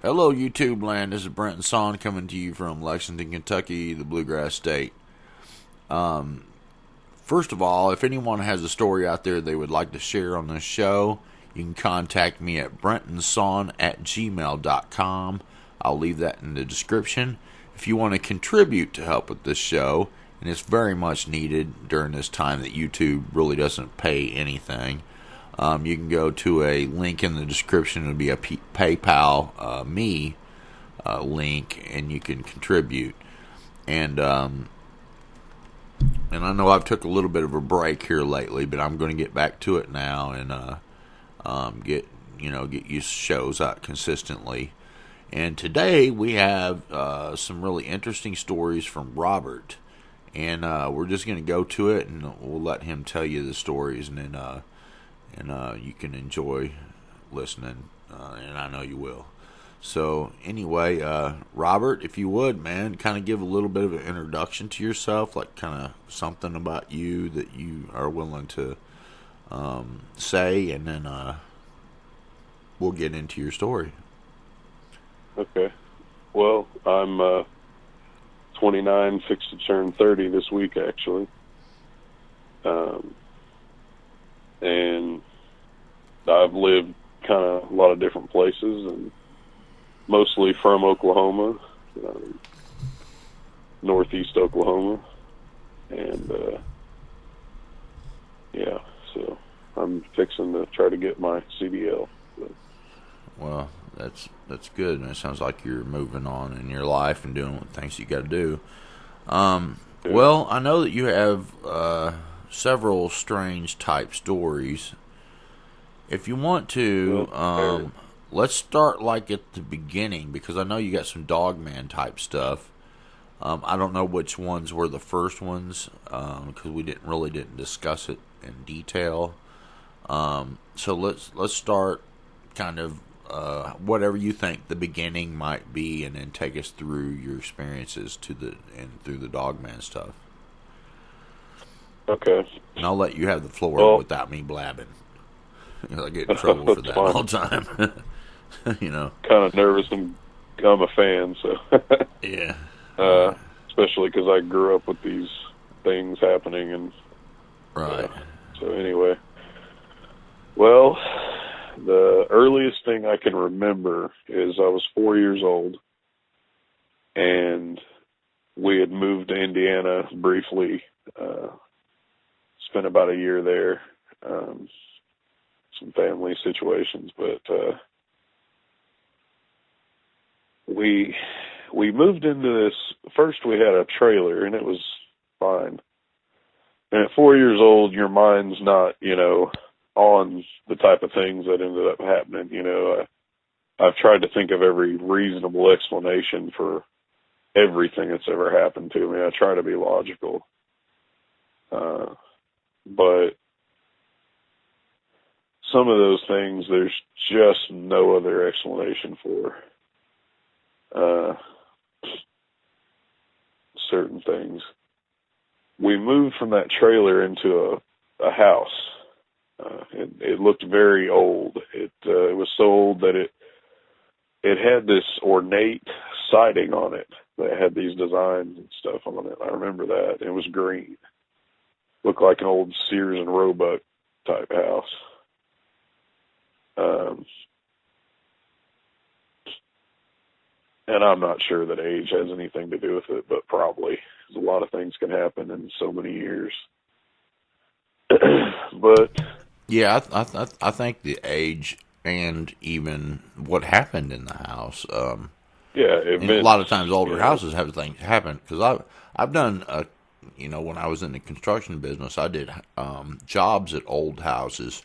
Hello, YouTube land. This is Brenton Sawin coming to you from Lexington, Kentucky, the Bluegrass State. First of all, if anyone has a story out there they would like to share on this show, you can contact me at brentonsawin@gmail.com. I'll leave that in the description. If you want to contribute to help with this show, and it's very much needed during this time that YouTube really doesn't pay anything, you can go to a link in the description. It'll be a PayPal me link, and you can contribute. And I know I've took a little bit of a break here lately, but I'm going to get back to it now and get you shows out consistently. And today we have some really interesting stories from Robert, and we're just going to go to it, and we'll let him tell you the stories, and then you can enjoy listening, and I know you will. So anyway, Robert, if you would, man, kind of give a little bit of an introduction to yourself, like kind of something about you that you are willing to say, and then we'll get into your story. Okay. Well, I'm 29, fixed to turn 30 this week, actually. And I've lived kind of a lot of different places, and mostly from Oklahoma, northeast Oklahoma. And, yeah, so I'm fixing to try to get my CDL. But. Well, that's good, and it sounds like you're moving on in your life and doing things you got to do. Well, I know that you have several strange type stories. If you want to, let's start like at the beginning, because I know you got some Dogman type stuff. I don't know which ones were the first ones, because we didn't discuss it in detail. So let's start kind of whatever you think the beginning might be, and then take us through your experiences through the Dogman stuff. Okay. And I'll let you have the floor without me blabbing. I get in trouble for that fine. all the time. Kind of nervous, and I'm a fan, so. Yeah. Especially because I grew up with these things happening, and. Right. So anyway. Well, the earliest thing I can remember is I was 4 years old, and we had moved to Indiana briefly, spent about a year there, some family situations, but we moved into this. First we had a trailer, and it was fine. And at 4 years old, your mind's not, on the type of things that ended up happening. I've tried to think of every reasonable explanation for everything that's ever happened to me. I try to be logical. But some of those things, there's just no other explanation for. Certain things. We moved from that trailer into a house. It looked very old. It was so old that it had this ornate siding on it that had these designs and stuff on it. I remember that. It was green. Looked like an old Sears and Roebuck type house. And I'm not sure that age has anything to do with it, but probably. A lot of things can happen in so many years. But yeah, I think the age and even what happened in the house. Yeah, events, a lot of times older houses have things happen, because I've done when I was in the construction business, I did jobs at old houses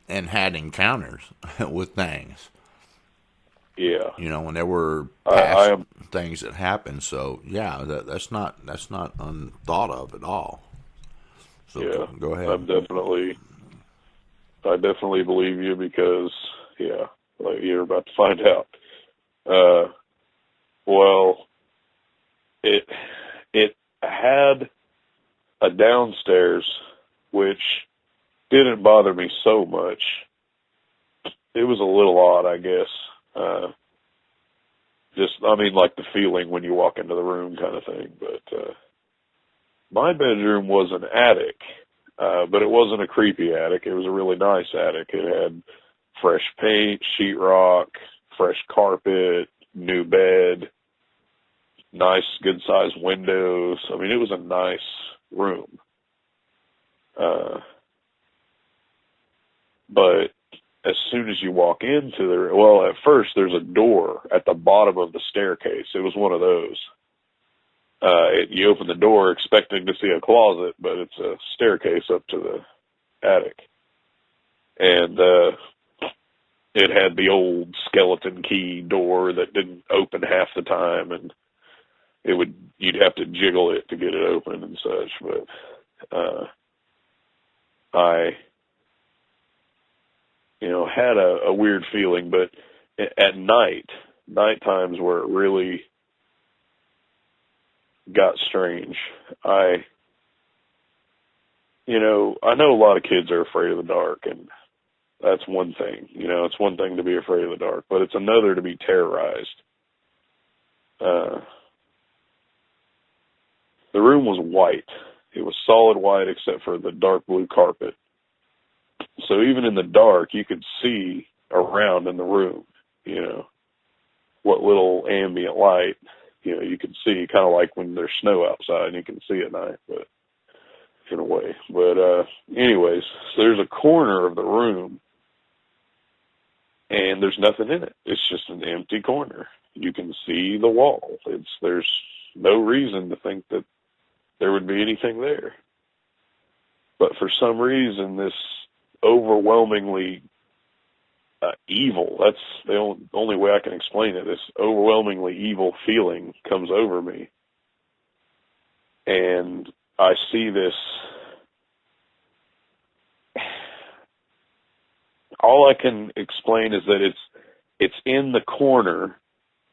and had encounters with things. Yeah, when there were past things that happened. So yeah, that's not unthought of at all. So yeah, go ahead. I definitely believe you, because like you're about to find out. Well, it had a downstairs, which didn't bother me so much. It was a little odd, I guess. Just, I mean, like the feeling when you walk into the room kind of thing. But my bedroom was an attic, but it wasn't a creepy attic. It was a really nice attic. It had fresh paint, sheetrock, fresh carpet, new bed, nice, good-sized windows. I mean, it was a nice room. But as soon as you walk into at first there's a door at the bottom of the staircase. It was one of those. You open the door expecting to see a closet, but it's a staircase up to the attic. And it had the old skeleton key door that didn't open half the time, and you'd have to jiggle it to get it open and such. But I had a weird feeling. But at night times where it really got strange, I know a lot of kids are afraid of the dark, and that's one thing. It's one thing to be afraid of the dark, but it's another to be terrorized. The room was white. It was solid white except for the dark blue carpet. So even in the dark, you could see around in the room, what little ambient light, you could see, kind of like when there's snow outside and you can see at night, but in a way. But anyways, so there's a corner of the room and there's nothing in it. It's just an empty corner. You can see the wall. There's no reason to think that there would be anything there. But for some reason, this overwhelmingly evil, that's the only way I can explain it, this overwhelmingly evil feeling comes over me. And I see this, all I can explain is that it's in the corner.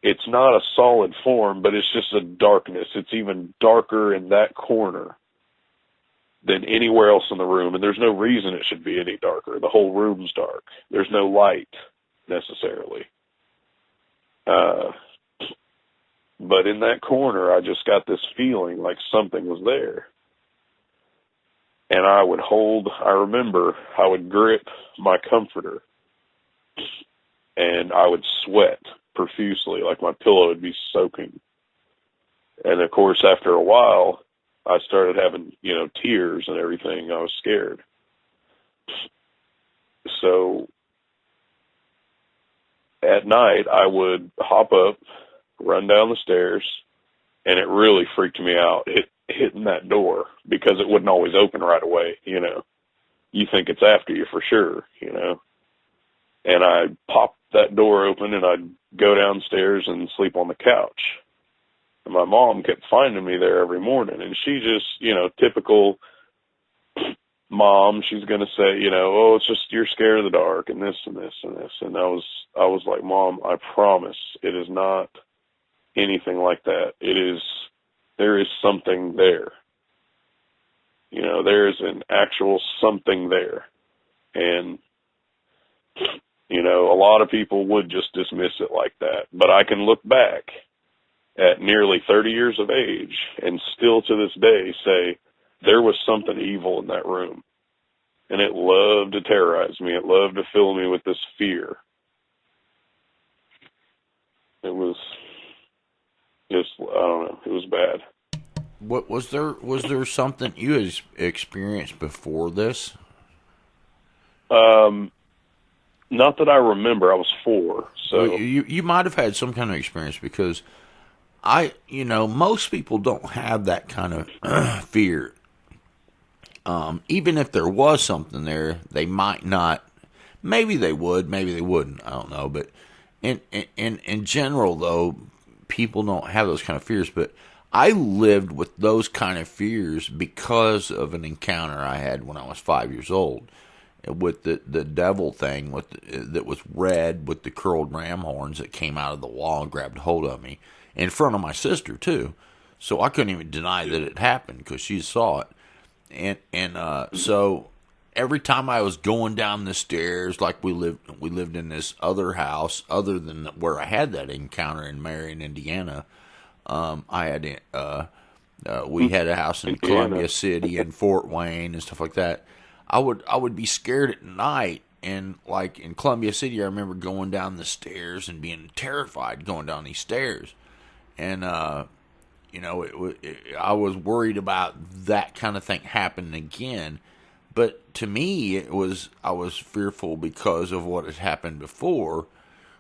It's not a solid form, but it's just a darkness. It's even darker in that corner than anywhere else in the room, and there's no reason it should be any darker. The whole room's dark. There's no light, necessarily. But in that corner, I just got this feeling like something was there. And I remember I would grip my comforter, and I would sweat profusely, like my pillow would be soaking. And of course, after a while, I started having, tears and everything. I was scared. So at night, I would hop up, run down the stairs, and it really freaked me out, hitting that door, because it wouldn't always open right away, You think it's after you for sure, And I'd pop that door open, and I'd go downstairs and sleep on the couch. And my mom kept finding me there every morning, and she just, typical mom, she's going to say, oh, it's just you're scared of the dark and this and this and this. And I was like, Mom, I promise it is not anything like that. There is something there. There is an actual something there. And, a lot of people would just dismiss it like that. But I can look back at nearly 30 years of age and still to this day say there was something evil in that room. And it loved to terrorize me. It loved to fill me with this fear. It was just, I don't know, it was bad. What was there something you had experienced before this? Not that I remember. I was 4, so well, you might have had some kind of experience, because most people don't have that kind of fear. Even if there was something there, they might not. Maybe they would, maybe they wouldn't. I don't know. But in general, though, people don't have those kind of fears. But I lived with those kind of fears because of an encounter I had when I was 5 years old with the devil thing that was red with the curled ram horns that came out of the wall and grabbed hold of me in front of my sister too. So I couldn't even deny that it happened because she saw it. And so every time I was going down the stairs, like we lived in this other house, other than where I had that encounter in Marion, Indiana. I had we had a house in Indiana. Columbia City and Fort Wayne and stuff like that. I would be scared at night, and like in Columbia City, I remember going down the stairs and being terrified going down these stairs, and I was worried about that kind of thing happening again. But to me, I was fearful because of what had happened before,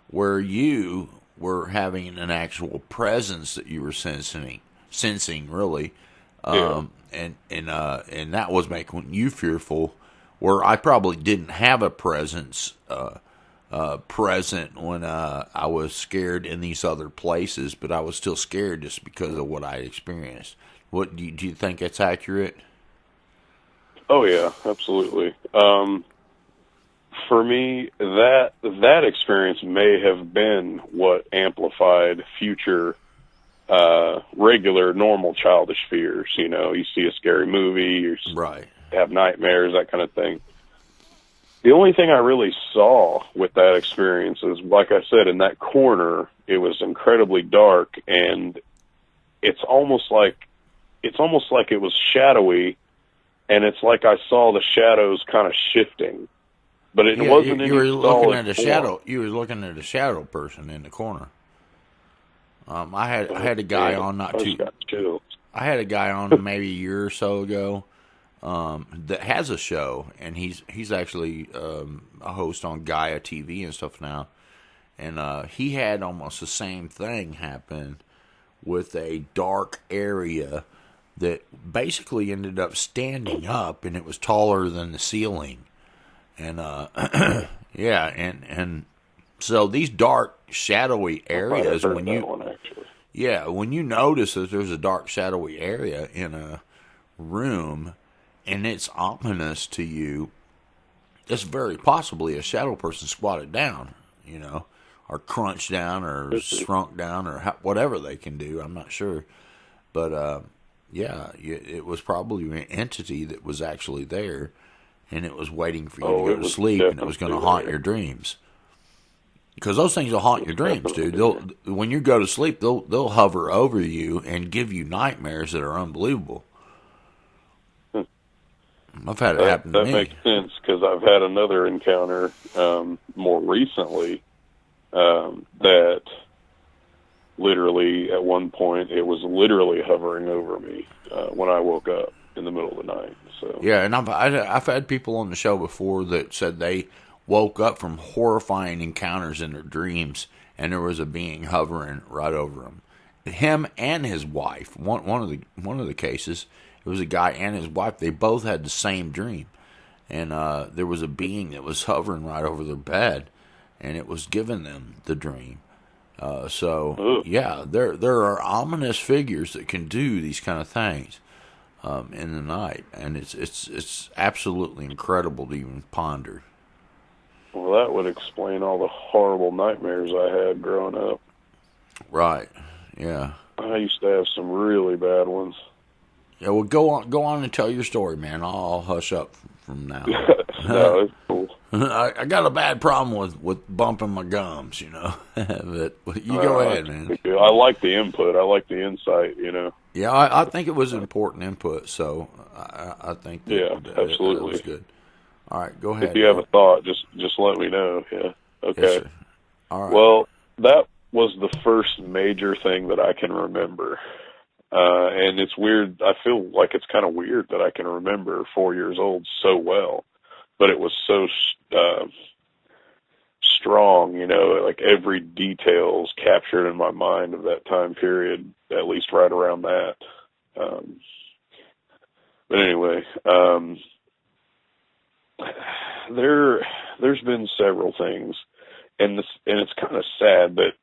where you were having an actual presence that you were sensing really, and that was making you fearful. Where I probably didn't have a presence present when I was scared in these other places, but I was still scared just because of what I experienced. What do you think that's accurate? Oh yeah, absolutely. For me, that experience may have been what amplified future regular, normal, childish fears. You see a scary movie, you Right. have nightmares, that kind of thing. The only thing I really saw with that experience is, like I said, in that corner, it was incredibly dark, and it's almost like it was shadowy, and it's like I saw the shadows kind of shifting. But it wasn't any you were looking at a form. shadow. You were looking at a shadow person in the corner. I had a guy on I just got chills. I had a guy on maybe a year or so ago that has a show, and he's actually a host on Gaia TV and stuff now. And he had almost the same thing happen with a dark area that basically ended up standing up, and it was taller than the ceiling. And yeah, and so these dark, shadowy areas, when you notice that there's a dark, shadowy area in a room, and it's ominous to you, it's very possibly a shadow person squatted down, or crunched down, or shrunk down, or whatever they can do. I'm not sure, but it was probably an entity that was actually there. And it was waiting for you to go to sleep, and it was going to haunt your dreams. Because those things will haunt your dreams, dude. When you go to sleep, they'll hover over you and give you nightmares that are unbelievable. I've had it happen to me. That makes sense, because I've had another encounter more recently that literally, at one point, it was literally hovering over me when I woke up in the middle of the night. So yeah, and I've had people on the show before that said they woke up from horrifying encounters in their dreams, and there was a being hovering right over them. Him and his wife. One of the cases, it was a guy and his wife. They both had the same dream, and there was a being that was hovering right over their bed, and it was giving them the dream. Yeah, there are ominous figures that can do these kind of things in the night, and it's absolutely incredible to even ponder. Well, that would explain all the horrible nightmares I had growing up. Right. Yeah. I used to have some really bad ones. Yeah. Well, go on and tell your story, man. I'll hush up from now. No, it's cool. I got a bad problem with bumping my gums, but you go ahead, man. I like the input. I like the insight, Yeah, I think it was an important input, so I think that absolutely. That was good. All right, go ahead. If you have a thought, just let me know. Yeah. Okay. Yes, sir. All right. Well, that was the first major thing that I can remember. And it's weird. I feel like it's kind of weird that I can remember 4 years old so well, but it was so strong, like every detail is captured in my mind of that time period, at least right around that. But anyway, there's been several things, and it's kind of sad, but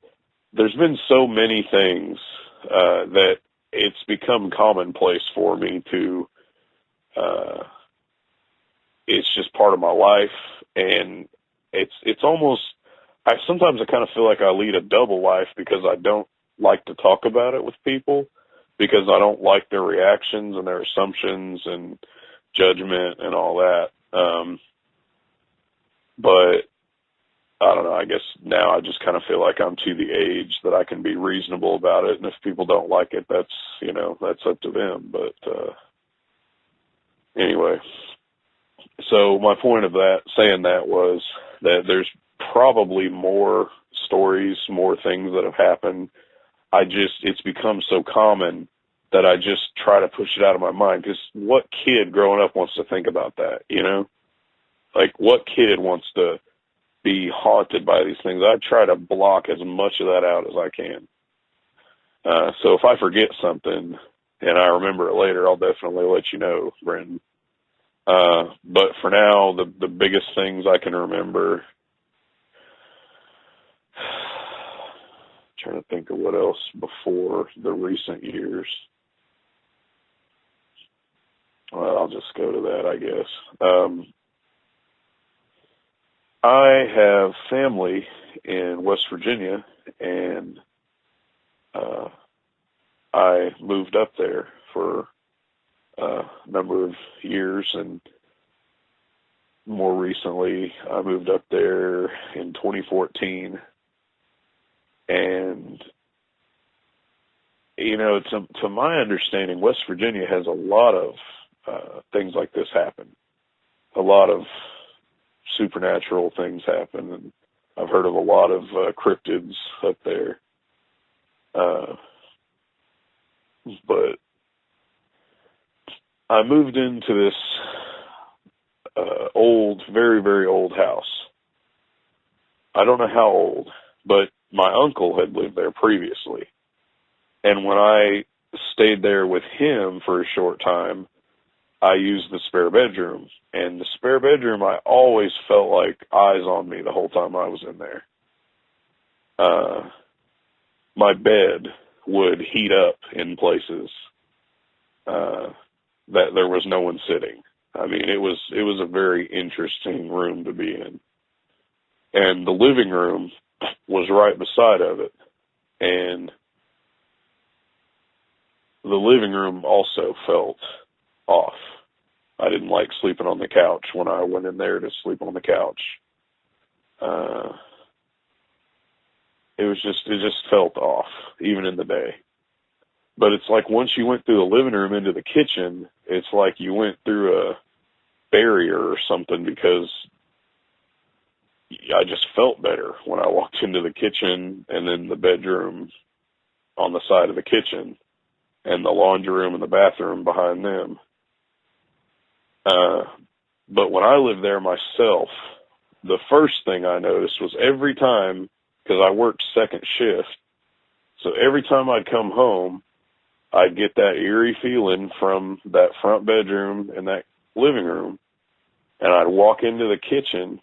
there's been so many things that it's become commonplace for me to. It's just part of my life, and it's almost. Sometimes I kind of feel like I lead a double life, because I don't like to talk about it with people, because I don't like their reactions and their assumptions and judgment and all that. But I don't know, I guess now I just kind of feel like I'm to the age that I can be reasonable about it. And if people don't like it, that's, that's up to them. But, anyway, so my point of saying that was that there's probably more stories, more things that have happened. It's become so common that I just try to push it out of my mind, because what kid growing up wants to think about that, Like, what kid wants to be haunted by these things? I try to block as much of that out as I can. So if I forget something and I remember it later, I'll definitely let you know, Brenton. But for now, the biggest things I can remember, trying to think of what else before the recent years. Well, I'll just go to that, I guess. I have family in West Virginia, and I moved up there for a number of years, and more recently I moved up there in 2014. And, to my understanding, West Virginia has a lot of things like this happen. A lot of supernatural things happen, and I've heard of a lot of cryptids up there. But I moved into this old, very, very old house. I don't know how old, but my uncle had lived there previously. And when I stayed there with him for a short time, I used the spare bedroom. And the spare bedroom, I always felt like eyes on me the whole time I was in there. My bed would heat up in places that there was no one sitting. I mean, it was a very interesting room to be in. And the living room was right beside of it. And the living room also felt off. I didn't like sleeping on the couch when I went in there to sleep on the couch. It just felt off, even in the day. But it's like once you went through the living room into the kitchen, it's like you went through a barrier or something, because I just felt better when I walked into the kitchen, and then the bedroom on the side of the kitchen, and the laundry room and the bathroom behind them. But when I lived there myself, the first thing I noticed was every time, because I worked second shift, so every time I'd come home, I'd get that eerie feeling from that front bedroom and that living room, and I'd walk into the kitchen,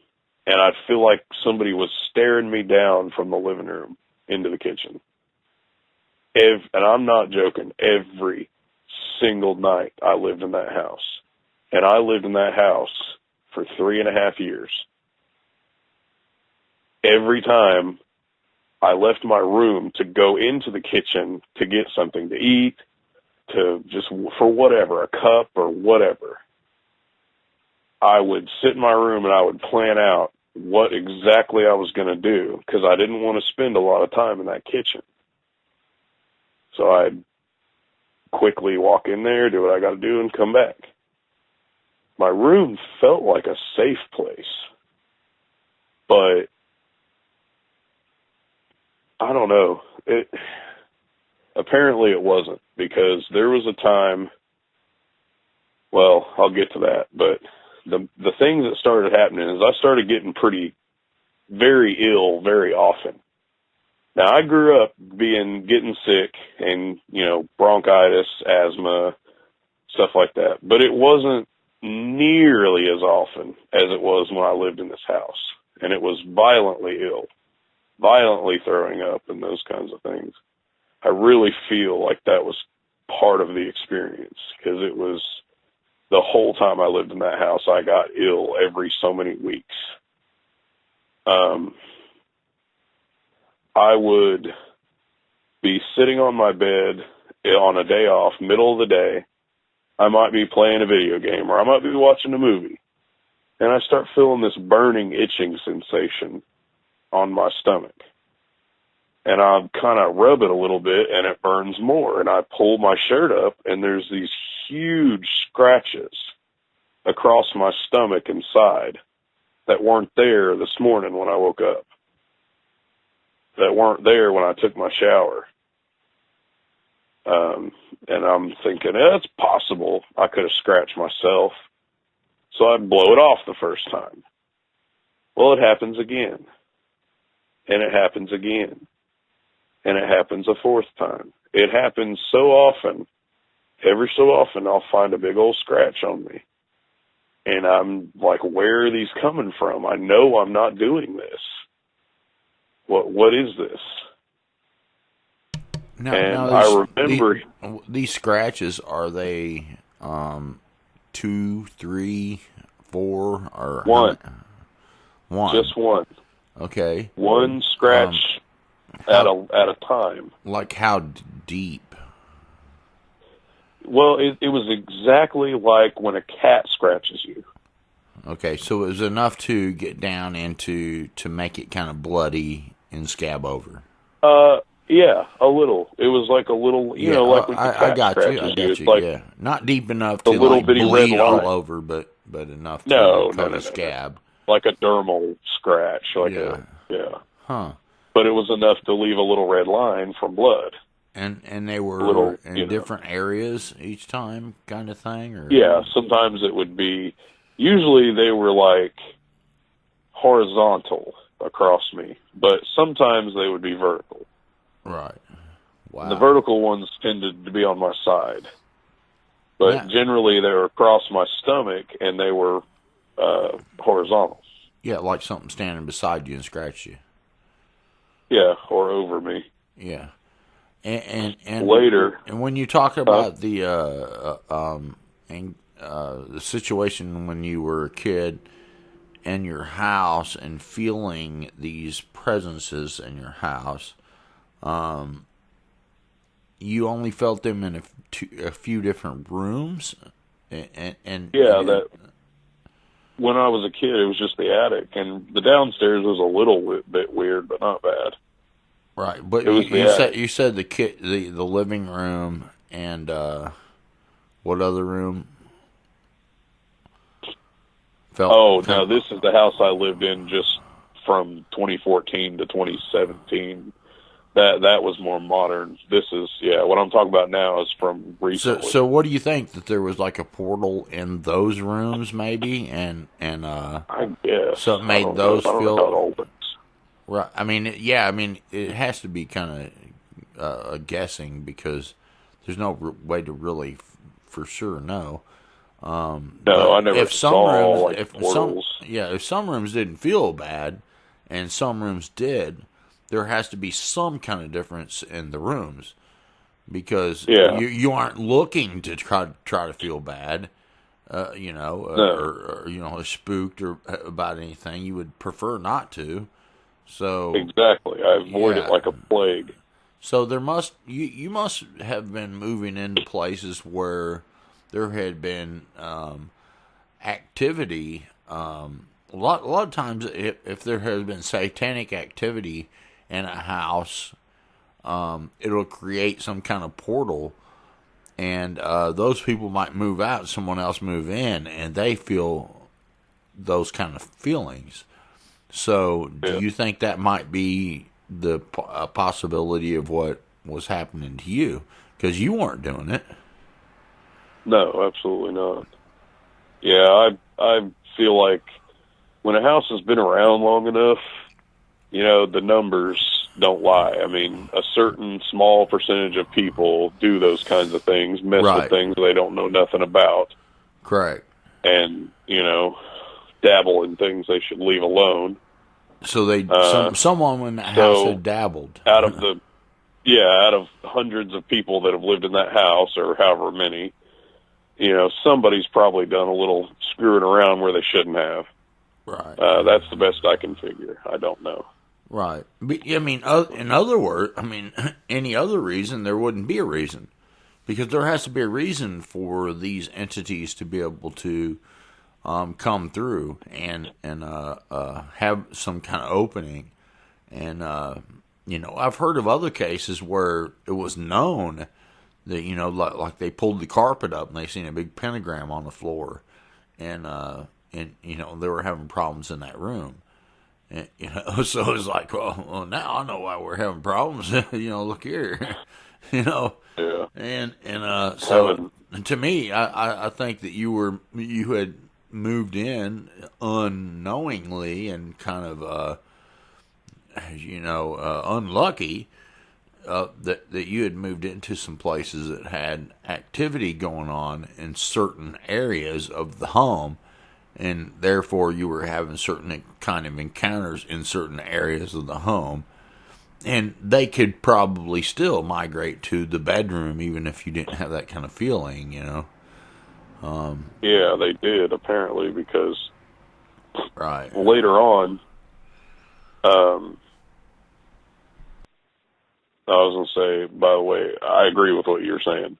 and I'd feel like somebody was staring me down from the living room into the kitchen. And I'm not joking, every single night I lived in that house. And I lived in that house for 3.5 years. Every time I left my room to go into the kitchen to get something to eat, to just for whatever, a cup or whatever, I would sit in my room and I would plan out what exactly I was going to do, because I didn't want to spend a lot of time in that kitchen. So I'd quickly walk in there, do what I got to do, and come back. My room felt like a safe place, but I don't know. Apparently it wasn't, because there was a time, well, I'll get to that, but the thing that started happening is I started getting very ill very often. Now, I grew up getting sick and, bronchitis, asthma, stuff like that, but it wasn't nearly as often as it was when I lived in this house. And it was violently ill, violently throwing up, and those kinds of things. I really feel like that was part of the experience, because it was the whole time I lived in that house, I got ill every so many weeks. I would be sitting on my bed on a day off, middle of the day. I might be playing a video game, or I might be watching a movie. and I start feeling this burning, itching sensation on my stomach. And I kind of rub it a little bit, and it burns more. And I pull my shirt up, and there's these huge scratches across my stomach and side that weren't there this morning when I woke up, that weren't there when I took my shower. And I'm thinking, it's possible I could have scratched myself. So I'd blow it off the first time. Well, it happens again. And it happens again. And it happens a fourth time. It happens so often. Every so often I'll find a big old scratch on me. And I'm like, where are these coming from? I know I'm not doing this. What is this? Now I remember these scratches, are they 2, 3, 4, or one? One. Just one. Okay. One scratch at a time. Like how deep? Well, it was exactly like when a cat scratches you. Okay, so it was enough to get down into to make it kind of bloody and scab over. Yeah, a little. It was like a little, you know, like when a cat scratches you. It's like yeah, not deep enough the to little like bitty red bleed all line. over, but enough to cut a scab. Like a dermal scratch, yeah. Huh. But it was enough to leave a little red line from blood. And they were in different areas each time, kind of thing, or yeah. Sometimes it would be. Usually they were like horizontal across me, but sometimes they would be vertical. Right. Wow. And the vertical ones tended to be on my side, but generally they were across my stomach and they were horizontal. Yeah, like something standing beside you and scratched you. Yeah, or over me. Yeah. And later, and when you talk about the situation when you were a kid in your house and feeling these presences in your house, you only felt them in a few different rooms, and that when I was a kid, it was just the attic, and the downstairs was a little bit weird, but not bad. Right, but you said the living room and what other room? No, this is the house I lived in just from 2014 to 2017. That was more modern. This is what I'm talking about now is from recently. So what do you think, that there was like a portal in those rooms maybe, and I guess so it made those feel. Opens. Right. I mean, it has to be kind of guessing, because there's no way to really for sure know. No, I never saw portals. If some rooms didn't feel bad and some rooms did, there has to be some kind of difference in the rooms, because you aren't looking to try to feel bad, or spooked or about anything. You would prefer not to. So exactly, I avoid it like a plague. So you must have been moving into places where there had been activity. A lot of times, if there has been satanic activity in a house, it'll create some kind of portal, and those people might move out, someone else move in, and they feel those kind of feelings. So, do you think that might be the possibility of what was happening to you? Because you weren't doing it. No, absolutely not. Yeah, I feel like when a house has been around long enough, the numbers don't lie. I mean, a certain small percentage of people do those kinds of things, mess with things they don't know nothing about. Correct. And, dabble in things they should leave alone. So someone in that house had dabbled. Out of hundreds of people that have lived in that house, or however many, somebody's probably done a little screwing around where they shouldn't have. Right. That's the best I can figure. I don't know. Right. But, in other words, any other reason, there wouldn't be a reason. Because there has to be a reason for these entities to be able to come through and have some kind of opening. And I've heard of other cases where it was known that like they pulled the carpet up and they seen a big pentagram on the floor, and they were having problems in that room. And, so it's like, well, now I know why we're having problems. Look here, Yeah. So to me, I think that you had moved in unknowingly and kind of unlucky, that you had moved into some places that had activity going on in certain areas of the home, and therefore you were having certain kind of encounters in certain areas of the home, and they could probably still migrate to the bedroom even if you didn't have that kind of feeling, Yeah, they did, apparently, because right later on, I was going to say, by the way, I agree with what you're saying.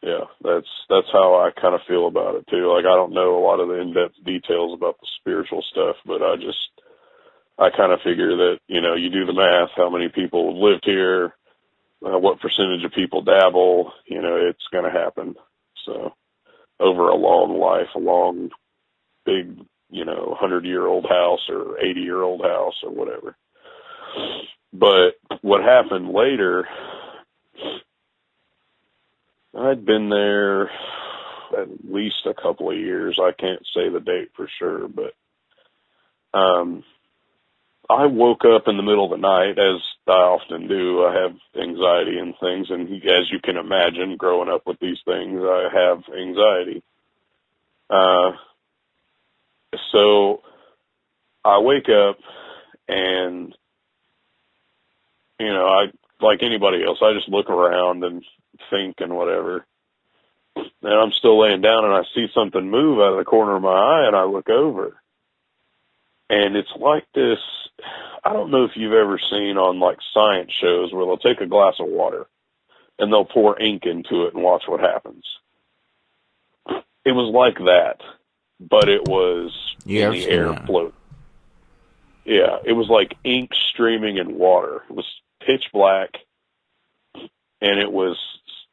Yeah, that's how I kind of feel about it too. Like, I don't know a lot of the in-depth details about the spiritual stuff, but I kind of figure that, you do the math, how many people have lived here, what percentage of people dabble, it's going to happen. So over a long life, a long, big, 100-year-old house or 80-year-old house or whatever. But what happened later, I'd been there at least a couple of years. I can't say the date for sure, but I woke up in the middle of the night, as I often do. I have anxiety and things, and as you can imagine, growing up with these things, I have anxiety. So I wake up and, I, like anybody else, I just look around and think and whatever. And I'm still laying down and I see something move out of the corner of my eye, and I look over. And it's like this, I don't know if you've ever seen on like science shows where they'll take a glass of water and they'll pour ink into it and watch what happens. It was like that, but it was in the air float. Yeah, it was like ink streaming in water. It was pitch black, and it was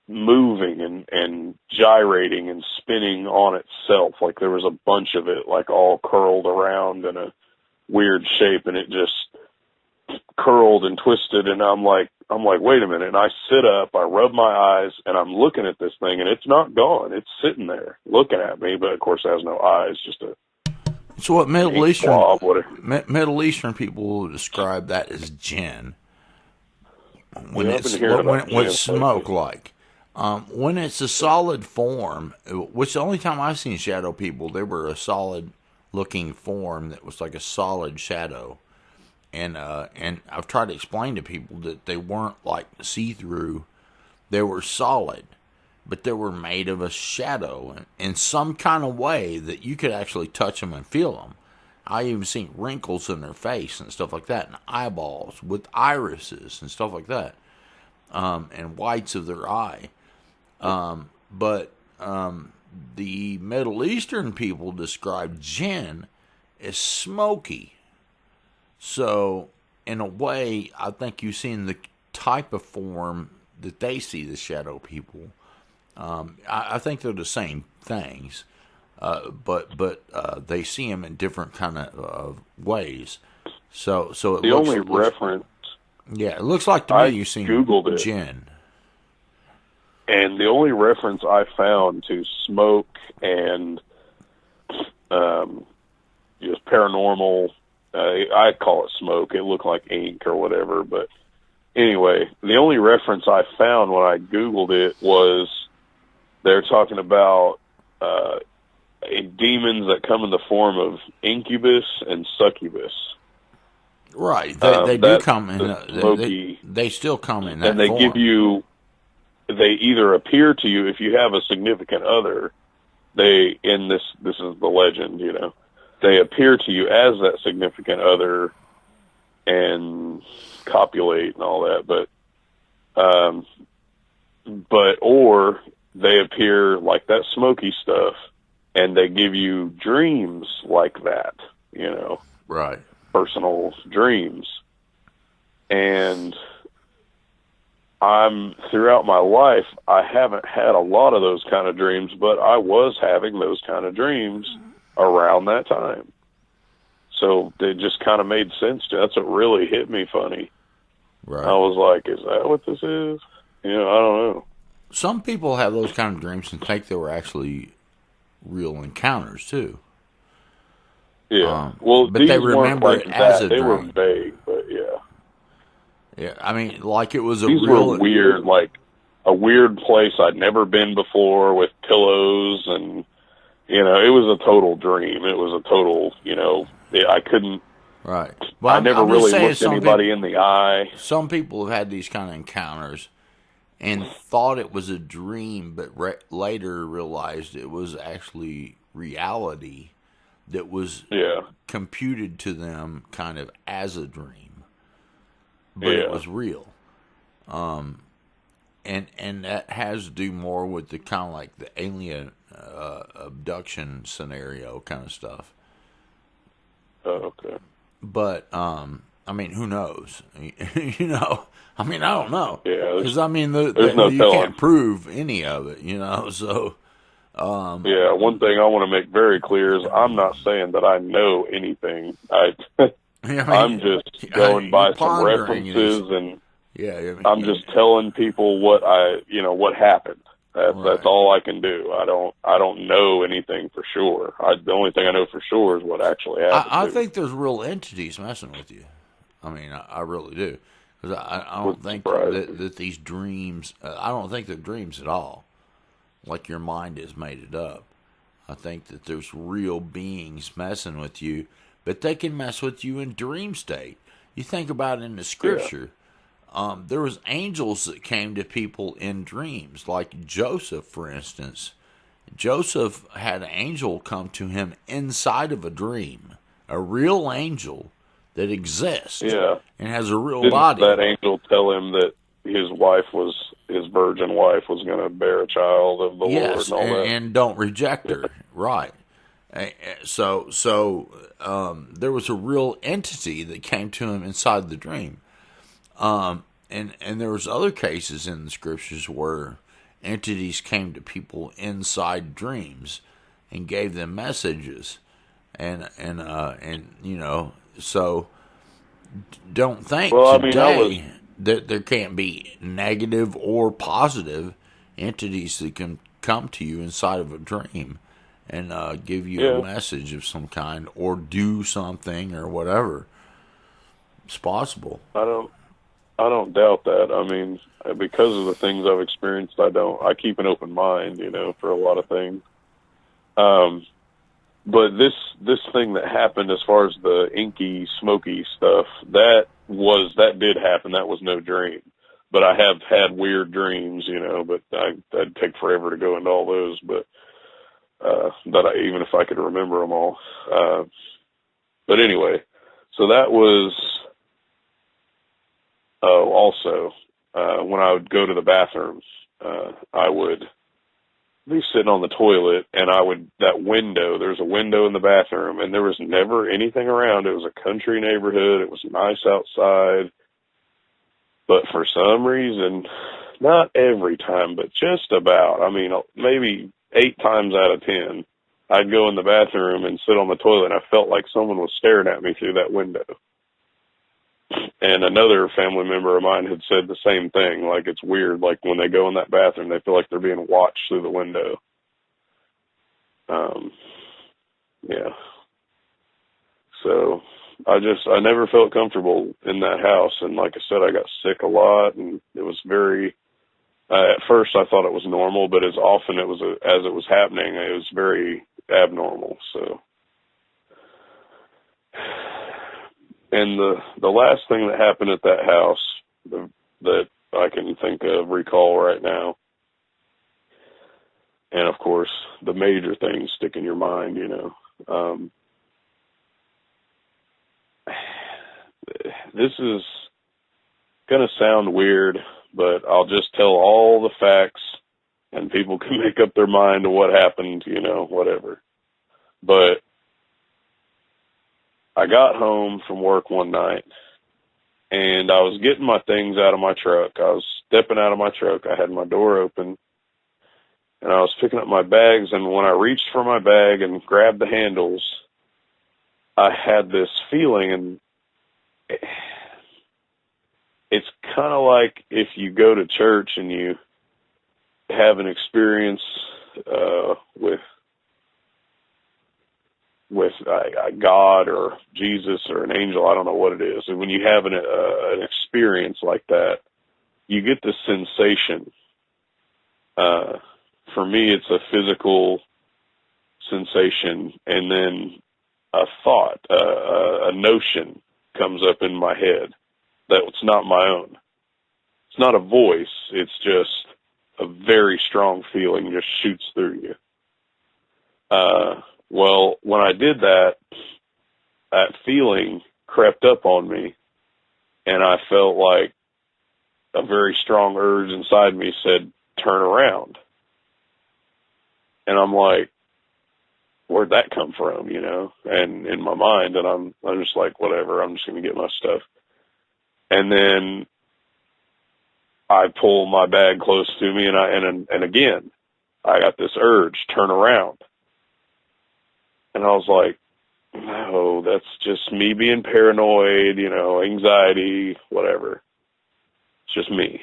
moving and gyrating and spinning on itself. Like there was a bunch of it, like all curled around in a weird shape, and it just curled and twisted. And I'm like, wait a minute. And I sit up, I rub my eyes, and I'm looking at this thing, and it's not gone. It's sitting there looking at me, but of course it has no eyes, just a So what Middle Eastern people will describe that as jinn. What's smoke like? When it's a solid form, which the only time I've seen shadow people, they were a solid looking form that was like a solid shadow. And I've tried to explain to people that they weren't like see-through. They were solid, but they were made of a shadow in some kind of way that you could actually touch them and feel them. I even seen wrinkles in their face and stuff like that, and eyeballs with irises and stuff like that, and whites of their eye. But the Middle Eastern people describe jinn as smoky. So, in a way, I think you've seen the type of form that they see the shadow people. I think they're the same things, but they see them in different kind of ways. So it the only reference. Yeah, it looks like to me you've seen Googled jinn. And the only reference I found to smoke and just paranormal, I call it smoke. It looked like ink or whatever. But anyway, the only reference I found when I Googled it was they're talking about demons that come in the form of incubus and succubus. Right. They do come in. They still come in that form. And they give you, they either appear to you, if you have a significant other, this is the legend, they appear to you as that significant other and copulate and all that, or they appear like that smoky stuff, and they give you dreams like that, Right. personal dreams. And throughout my life, I haven't had a lot of those kind of dreams, but I was having those kind of dreams around that time. So it just kind of made sense to. That's what really hit me funny. Right. I was like, is that what this is? I don't know. Some people have those kind of dreams and think they were actually real encounters too. Yeah. Well, but these they weren't remember like it as that. a They were dream. vague, but yeah. Yeah, I mean, like it was a These real were weird, like a weird place I'd never been before with pillows and, it was a total dream. It was a total, I couldn't, right. Well, I never I'm just really saying looked anybody in the eye. some people have had these kind of encounters and thought it was a dream, but later realized it was actually reality that was Yeah. computed to them kind of as a dream, but it Yeah. was real. And that has to do more with the kind of like the alien abduction scenario kind of stuff. Oh, okay. But I mean, who knows? I mean, I don't know Yeah. because I mean, There's no you telling. can't prove any of it. So Yeah. One thing I want to make very clear is I'm not saying that I know anything. I mean, I'm just going by you're some pondering these. references, and Yeah, I mean, I'm just telling people what what happened. That's right. all I can do. I don't know anything for sure. The only thing I know for sure is what actually happened. I think there's real entities messing with you. I mean, I really do. Because I don't think that these dreams, I don't think they're dreams at all. Like your mind has made it up. I think that there's real beings messing with you, but they can mess with you in dream state. You think about it in the scripture, there was angels that came to people in dreams, like Joseph, for instance. Joseph had an angel come to him inside of a dream, a real angel that exists and has a real Didn't body. that angel tell him that his virgin wife was going to bear a child of the Lord and all that? And don't reject her, right? So there was a real entity that came to him inside the dream. And there was other cases in the scriptures where entities came to people inside dreams and gave them messages, and so don't think today that there can't be negative or positive entities that can come to you inside of a dream and give you a message of some kind or do something or whatever. It's possible. I don't doubt that. I mean, because of the things I've experienced, I keep an open mind, for a lot of things. But this thing that happened as far as the inky, smoky stuff, that did happen. That was no dream. But I have had weird dreams, but I'd take forever to go into all those, but, even if I could remember them all. But anyway, so that was, also, when I would go to the bathroom, I would be sitting on the toilet, and there's a window in the bathroom, and there was never anything around. It was a country neighborhood. It was nice outside. But for some reason, not every time, but just about, I mean, maybe 8 times out of 10, I'd go in the bathroom and sit on the toilet, and I felt like someone was staring at me through that window. And another family member of mine had said the same thing. Like, it's weird. Like, when they go in that bathroom, they feel like they're being watched through the window. Yeah. So I never felt comfortable in that house. And like I said, I got sick a lot, and it was very, at first I thought it was normal, but as often as it was happening, it was very abnormal. So, and the last thing that happened at that house that I can recall right now, and of course the major things stick in your mind, this is going to sound weird, but I'll just tell all the facts and people can make up their mind to what happened, you know, whatever. But I got home from work one night, and I was getting my things out of my truck. I was stepping out of my truck. I had my door open, and I was picking up my bags, and when I reached for my bag and grabbed the handles, I had this feeling, and it's kind of like if you go to church and you have an experience with God or Jesus or an angel. I don't know what it is. And when you have an experience like that, you get this sensation. For me, it's a physical sensation, and then a thought, a notion comes up in my head that it's not my own. It's not a voice. It's just a very strong feeling just shoots through you. Well, when I did that, that feeling crept up on me, and I felt like a very strong urge inside me said, turn around. And I'm like, where'd that come from, you know? And in my mind, and I'm just like, whatever, I'm just going to get my stuff. And then I pull my bag close to me, and again, I got this urge, turn around. And I was like, no, that's just me being paranoid, you know, anxiety, whatever. It's just me.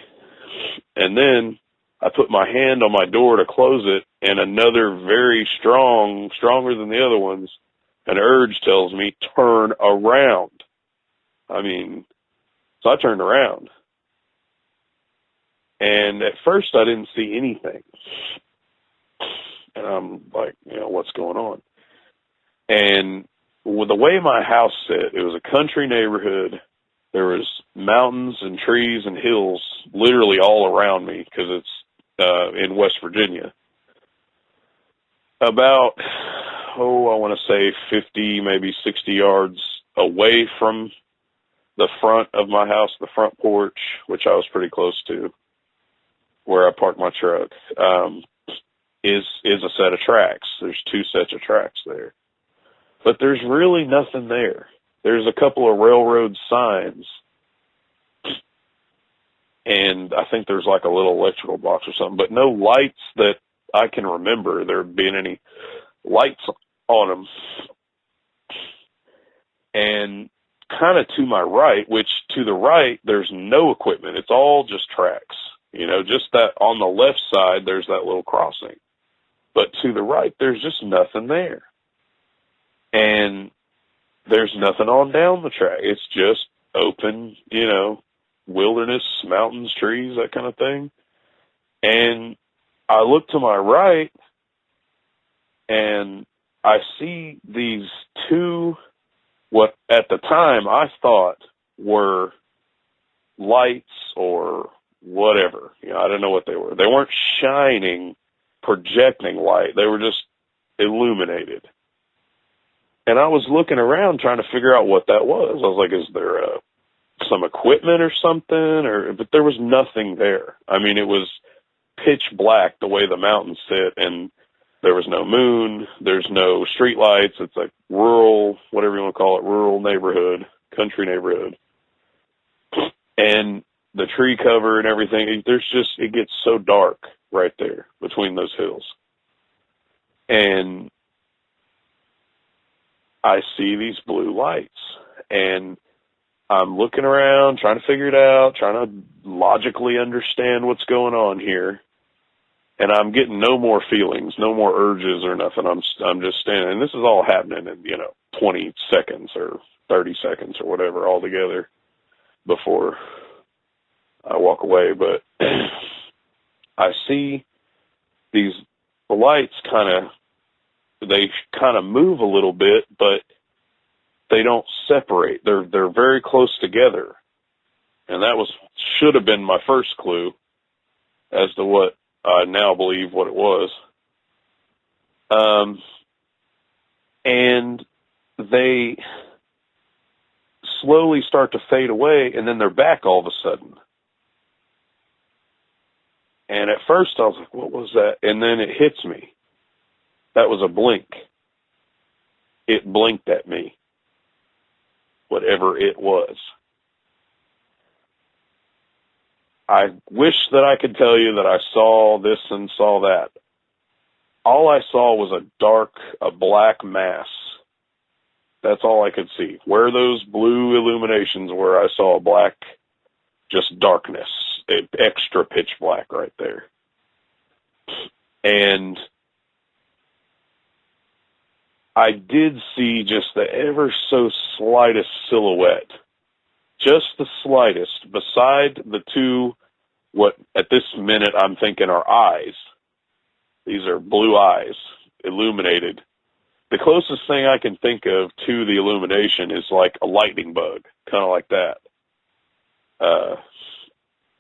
And then I put my hand on my door to close it, and another very stronger than the other ones, an urge tells me, turn around. I mean, so I turned around. And at first I didn't see anything. And I'm like, you know, what's going on? And with the way my house sit, it was a country neighborhood. There was mountains and trees and hills literally all around me because it's in West Virginia. About, I want to say 50, maybe 60 yards away from the front of my house, the front porch, which I was pretty close to, where I parked my truck, is a set of tracks. There's two sets of tracks there. But there's really nothing there. There's a couple of railroad signs, and I think there's like a little electrical box or something, but no lights that I can remember there being any lights on them. And kind of to my right, which to the right, there's no equipment. It's all just tracks. You know, just that on the left side, there's that little crossing. But to the right, there's just nothing there. And there's nothing on down the track. It's just open, you know, wilderness, mountains, trees, that kind of thing. And I look to my right, and I see these two, what at the time I thought were lights or whatever. You know, I don't know what they were. They weren't shining, projecting light. They were just illuminated. And I was looking around trying to figure out what that was. I was like, is there some equipment or something? But there was nothing there. I mean, it was pitch black the way the mountains sit, and there was no moon. There's no street lights. It's like rural, whatever you want to call it, rural neighborhood, country neighborhood. And the tree cover and everything, it gets so dark right there between those hills. And I see these blue lights, and I'm looking around, trying to figure it out, trying to logically understand what's going on here. And I'm getting no more feelings, no more urges or nothing. I'm just standing, and this is all happening in, 20 seconds or 30 seconds or whatever altogether before I walk away. But I see these lights they kind of move a little bit, but they don't separate. They're very close together. And that should have been my first clue as to what I now believe what it was. And they slowly start to fade away, and then they're back all of a sudden. And at first I was like, what was that? And then it hits me. That was a blink. It blinked at me, whatever it was. I wish that I could tell you that I saw this and saw that. All I saw was a black mass. That's all I could see. Where those blue illuminations were, I saw a black, just darkness, extra pitch black right there. And I did see just the ever so slightest silhouette, just the slightest, beside the two, what at this minute I'm thinking are eyes. These are blue eyes, illuminated. The closest thing I can think of to the illumination is like a lightning bug, kind of like that.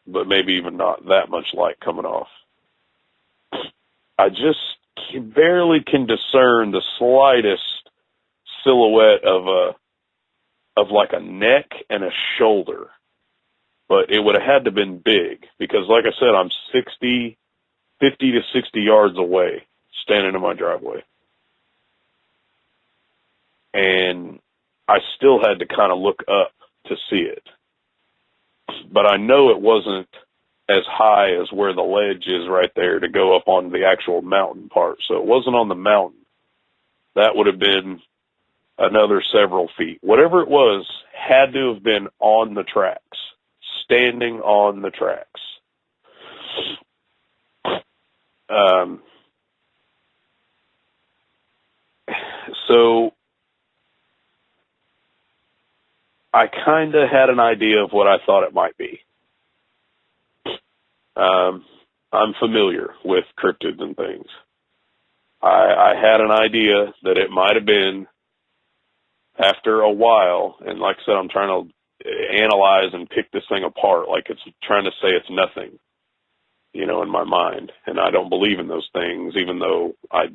But maybe even not that much light coming off. I just barely can discern the slightest silhouette of like a neck and a shoulder. But it would have had to been big because, like I said, I'm 50 to 60 yards away, standing in my driveway. And I still had to kind of look up to see it. But I know it wasn't as high as where the ledge is right there to go up on the actual mountain part. So it wasn't on the mountain. That would have been another several feet. Whatever it was had to have been on the tracks, standing on the tracks. So I kind of had an idea of what I thought it might be. I'm familiar with cryptids and things. I had an idea that it might have been after a while, and like I said, I'm trying to analyze and pick this thing apart, like it's trying to say it's nothing, in my mind. And I don't believe in those things, even though I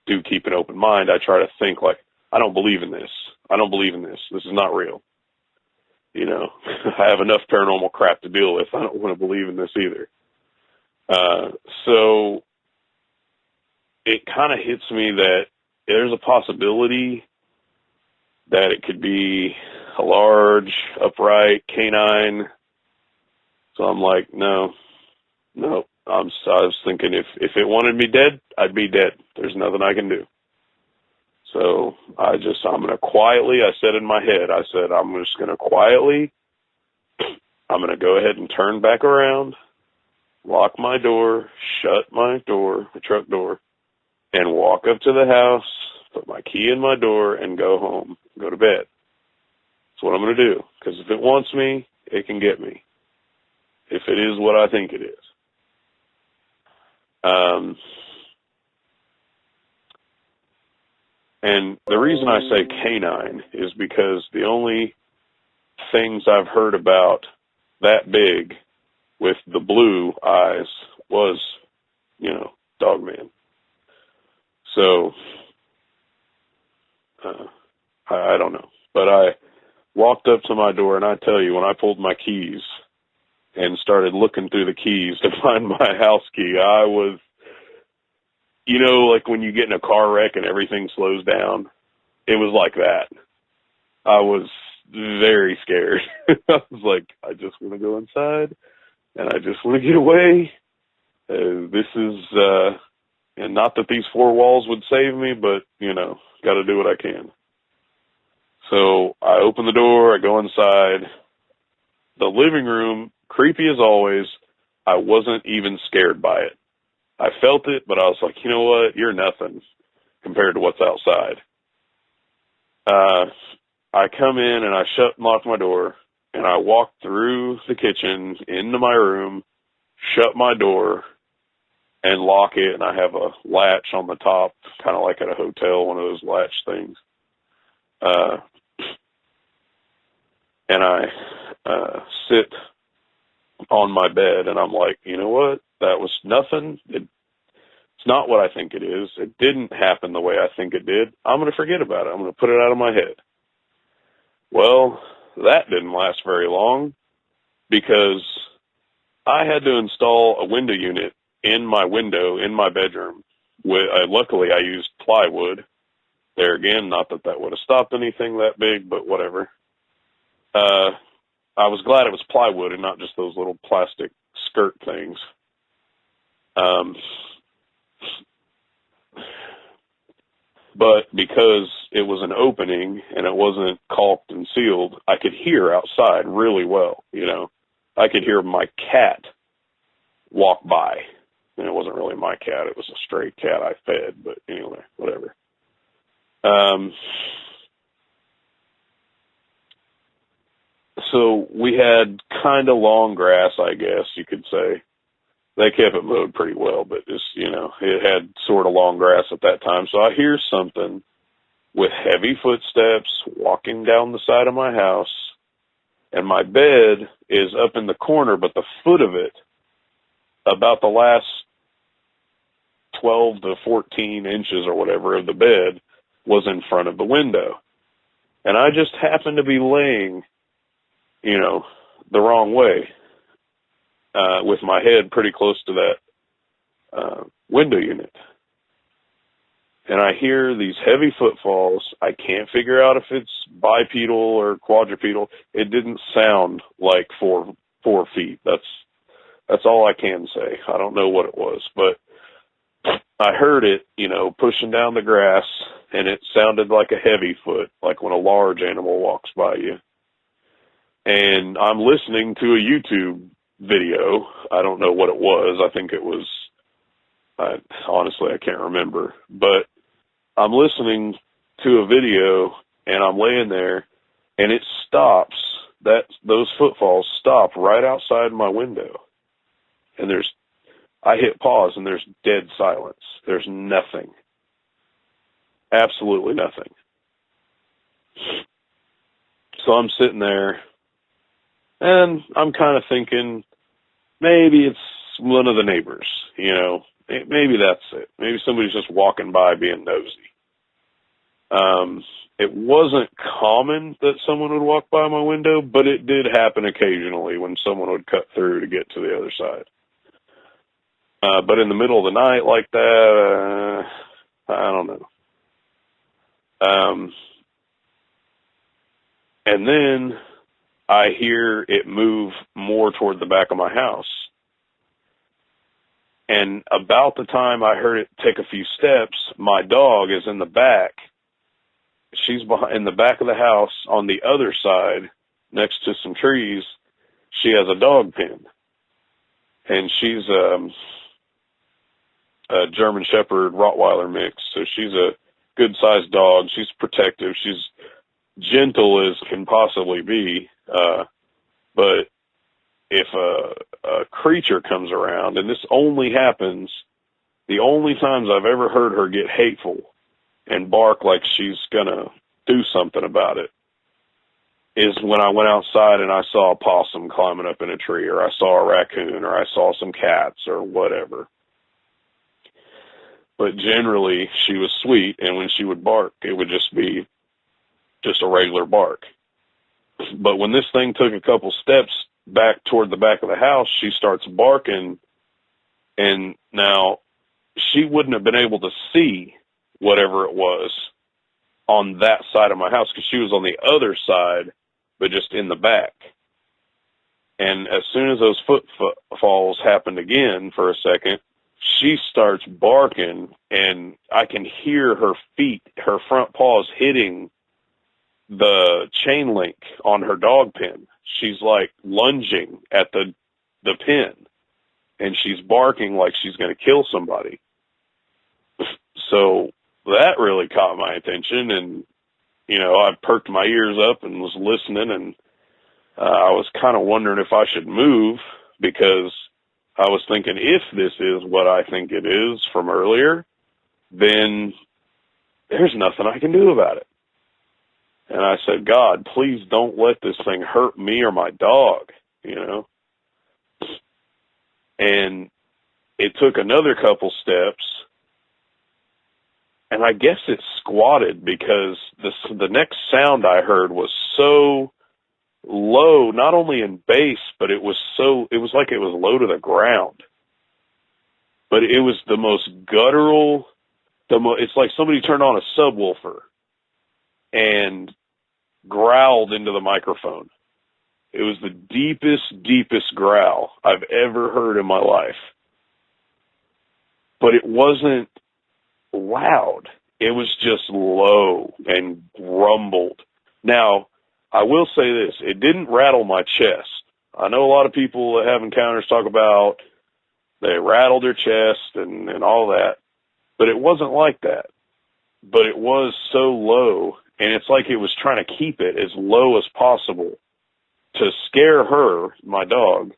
do keep an open mind. I try to think like, I don't believe in this. I don't believe in this. This is not real. I have enough paranormal crap to deal with. I don't want to believe in this either. So it kind of hits me that there's a possibility that it could be a large, upright canine. So I'm like, no. I was thinking if it wanted me dead, I'd be dead. There's nothing I can do. So I'm going to quietly, I said in my head, I'm just going to quietly, I'm going to go ahead and turn back around, lock my door, shut my door, the truck door, and walk up to the house, put my key in my door, and go home, go to bed. That's what I'm going to do. Because if it wants me, it can get me. If it is what I think it is. And the reason I say canine is because the only things I've heard about that big with the blue eyes was, Dogman. So, I don't know. But I walked up to my door, and I tell you, when I pulled my keys and started looking through the keys to find my house key, I was, like when you get in a car wreck and everything slows down, it was like that. I was very scared. I was like, I just want to go inside, and I just want to get away. This is, and not that these four walls would save me, but, got to do what I can. So I open the door, I go inside. The living room, creepy as always, I wasn't even scared by it. I felt it, but I was like, you know what? You're nothing compared to what's outside. I come in and I shut and lock my door, and I walk through the kitchen into my room, shut my door, and lock it, and I have a latch on the top, kind of like at a hotel, one of those latch things. And I sit on my bed, and I'm like, you know what? That was nothing. It's not what I think it is. It didn't happen the way I think it did. I'm going to forget about it. I'm going to put it out of my head. Well, that didn't last very long because I had to install a window unit in my window in my bedroom. Luckily, I used plywood. There again, not that that would have stopped anything that big, but whatever. I was glad it was plywood and not just those little plastic skirt things. But because it was an opening and it wasn't caulked and sealed, I could hear outside really well, you know. I could hear my cat walk by. And it wasn't really my cat, it was a stray cat I fed, but anyway, whatever. So we had kind of long grass, I guess you could say. They kept it mowed pretty well, but just, you know, it had sort of long grass at that time. So I hear something with heavy footsteps walking down the side of my house, and my bed is up in the corner, but the foot of it, about the last 12 to 14 inches or whatever of the bed, was in front of the window. And I just happened to be laying, you know, the wrong way. With my head pretty close to that window unit. And I hear these heavy footfalls. I can't figure out if it's bipedal or quadrupedal. It didn't sound like 4 feet. That's all I can say. I don't know what it was, but I heard it, you know, pushing down the grass, and it sounded like a heavy foot, like when a large animal walks by you. And I'm listening to a YouTube video. I don't know what it was. I think it was, honestly, I can't remember. But I'm listening to a video, and I'm laying there, and it stops. Those footfalls stop right outside my window. And I hit pause, and there's dead silence. There's nothing. Absolutely nothing. So I'm sitting there, and I'm kind of thinking, maybe it's one of the neighbors, you know. Maybe that's it. Maybe somebody's just walking by being nosy. It wasn't common that someone would walk by my window, but it did happen occasionally when someone would cut through to get to the other side. But in the middle of the night like that, I don't know. And then I hear it move more toward the back of my house. And about the time I heard it take a few steps, my dog is in the back. She's in the back of the house on the other side, next to some trees. She has a dog pen. And she's a German Shepherd Rottweiler mix. So she's a good-sized dog. She's protective. She's gentle as can possibly be. But if a creature comes around, and this only happens, the only times I've ever heard her get hateful and bark like she's going to do something about it, is when I went outside and I saw a possum climbing up in a tree, or I saw a raccoon, or I saw some cats, or whatever. But generally, she was sweet, and when she would bark, it would just be just a regular bark. But when this thing took a couple steps back toward the back of the house, she starts barking, and now she wouldn't have been able to see whatever it was on that side of my house because she was on the other side, but just in the back. And as soon as those footfalls happened again for a second, she starts barking, and I can hear her feet, her front paws hitting the chain link on her dog pen. She's like lunging at the pen, and she's barking like she's going to kill somebody. So that really caught my attention, and, you know, I perked my ears up and was listening, and I was kind of wondering if I should move, because I was thinking, if this is what I think it is from earlier, then there's nothing I can do about it. And I said, God, please don't let this thing hurt me or my dog, you know. And it took another couple steps, and I guess it squatted because the next sound I heard was so low, not only in bass, but it was like it was low to the ground. but it was the most guttural. It's like somebody turned on a subwoofer and growled into the microphone. It was the deepest growl I've ever heard in my life. But it wasn't loud. It was just low and grumbled. Now, I will say this. It didn't rattle my chest. I know a lot of people that have encounters talk about they rattle their chest and all that. But it wasn't like that. But it was so low, and it's like it was trying to keep it as low as possible to scare her, my dog,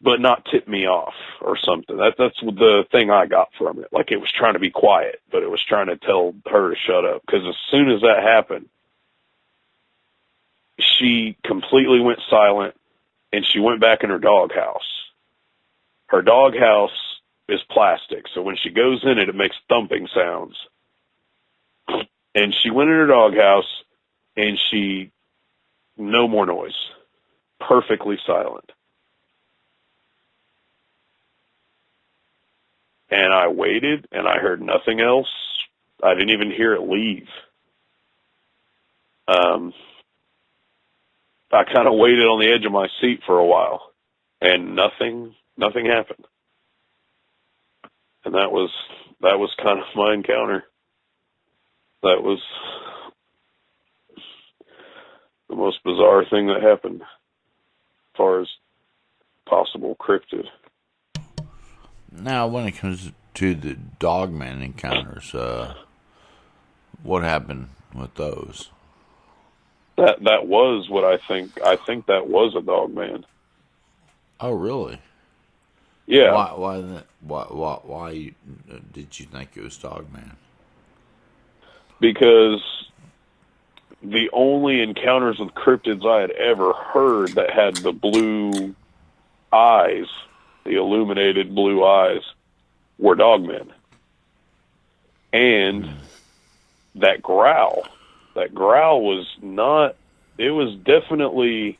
but not tip me off or something. That's the thing I got from it. Like it was trying to be quiet, but it was trying to tell her to shut up. Because as soon as that happened, she completely went silent, and she went back in her doghouse. Her doghouse is plastic, so when she goes in it, it makes thumping sounds. And she went in her doghouse, and no more noise. Perfectly silent. And I waited, and I heard nothing else. I didn't even hear it leave. I kind of waited on the edge of my seat for a while, and nothing happened. And that was kind of my encounter. That was the most bizarre thing that happened as far as possible cryptid. Now, when it comes to the Dogman encounters, what happened with those? That was what I think. I think that was a Dogman. Oh, really? Yeah. Why did you think it was Dogman? Because the only encounters with cryptids I had ever heard that had the blue eyes, the illuminated blue eyes, were Dogmen. And that growl was not, it was definitely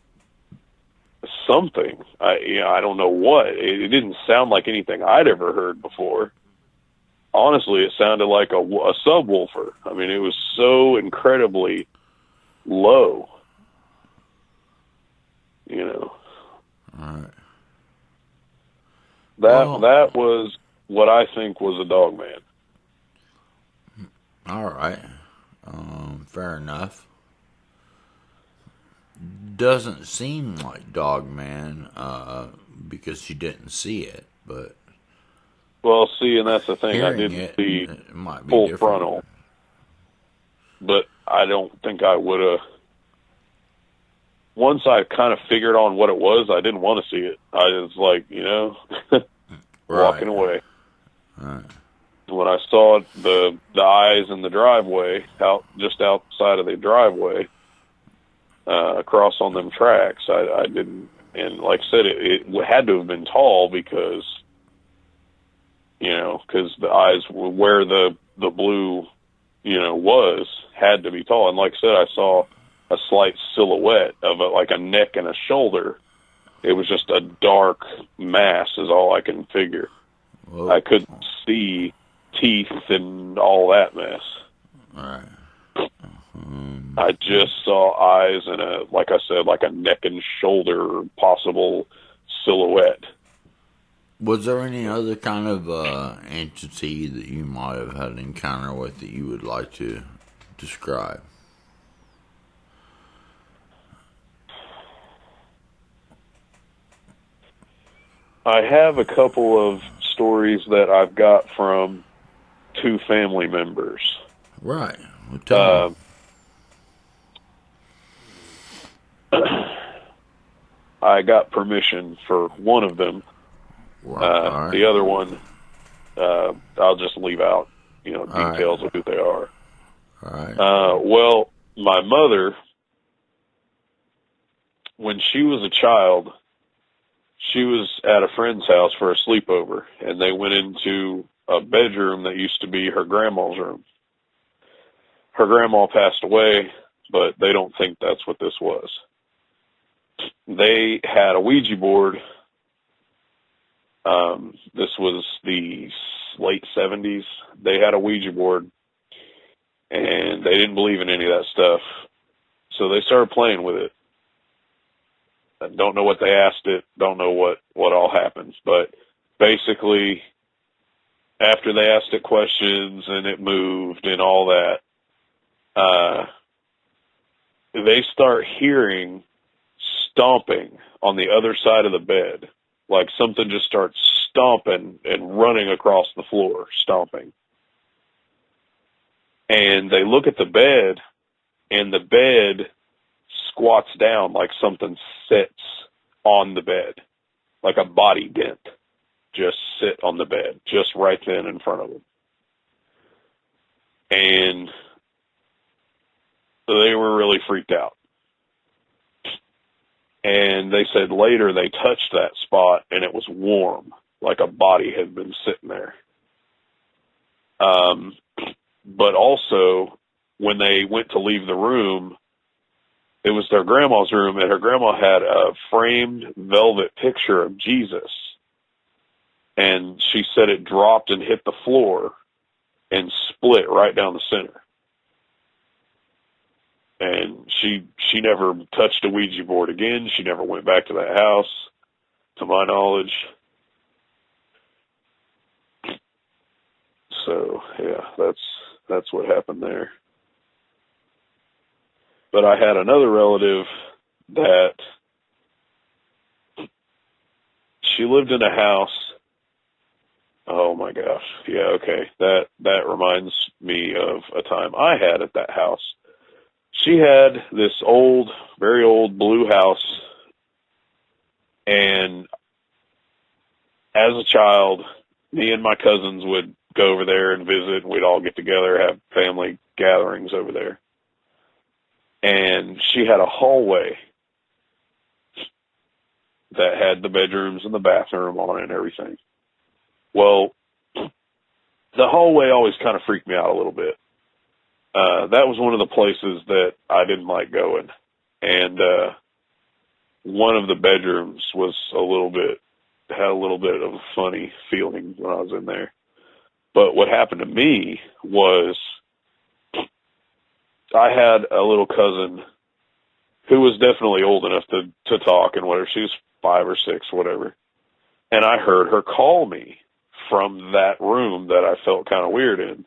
something. I don't know what. It didn't sound like anything I'd ever heard before. Honestly, it sounded like a subwoofer. I mean, it was so incredibly low. You know. All right. That was what I think was a Dogman. All right. Fair enough. Doesn't seem like Dogman because you didn't see it, but well, see, and that's the thing. I didn't see it might be full different. frontal, but I don't think I would have. Once I kind of figured on what it was, I didn't want to see it. I was like, walking away. Right. When I saw the eyes in the driveway, just outside of the driveway, across on them tracks, I didn't. And like I said, it had to have been tall because the eyes where the blue, was had to be tall. And like I said, I saw a slight silhouette of like a neck and a shoulder. It was just a dark mass is all I can figure. Whoa. I couldn't see teeth and all that mess. All right. I just saw eyes and like I said, like a neck and shoulder possible silhouette. Was there any other kind of entity that you might have had an encounter with that you would like to describe? I have a couple of stories that I've got from two family members. Right. Well, tell me. I got permission for one of them. Right. The other one, I'll just leave out, details of who they are. All right. Well, my mother, when she was a child, she was at a friend's house for a sleepover, and they went into a bedroom that used to be her grandma's room. Her grandma passed away, but they don't think that's what this was. They had a Ouija board This was the late 70s. They had a Ouija board, and they didn't believe in any of that stuff. So they started playing with it. I don't know what they asked it, don't know what all happens, but basically, after they asked it questions and it moved and all that, they start hearing stomping on the other side of the bed. Like something just starts stomping and running across the floor, stomping. And they look at the bed, and the bed squats down like something sits on the bed, like a body dent just sit on the bed, just right then in front of them. And they were really freaked out. And they said later they touched that spot and it was warm, like a body had been sitting there. But also, when they went to leave the room, it was their grandma's room, and her grandma had a framed velvet picture of Jesus. And she said it dropped and hit the floor and split right down the center. And she never touched a Ouija board again. She never went back to that house, to my knowledge. So, yeah, that's what happened there. But I had another relative that she lived in a house. Oh my gosh. Yeah, okay. That reminds me of a time I had at that house. She had this old, very old blue house, and as a child, me and my cousins would go over there and visit, and we'd all get together, have family gatherings over there. And she had a hallway that had the bedrooms and the bathroom on it and everything. Well, the hallway always kind of freaked me out a little bit. That was one of the places that I didn't like going. And one of the bedrooms had a little bit of a funny feeling when I was in there. But what happened to me was I had a little cousin who was definitely old enough to talk and whatever. She was 5 or 6, whatever. And I heard her call me from that room that I felt kind of weird in.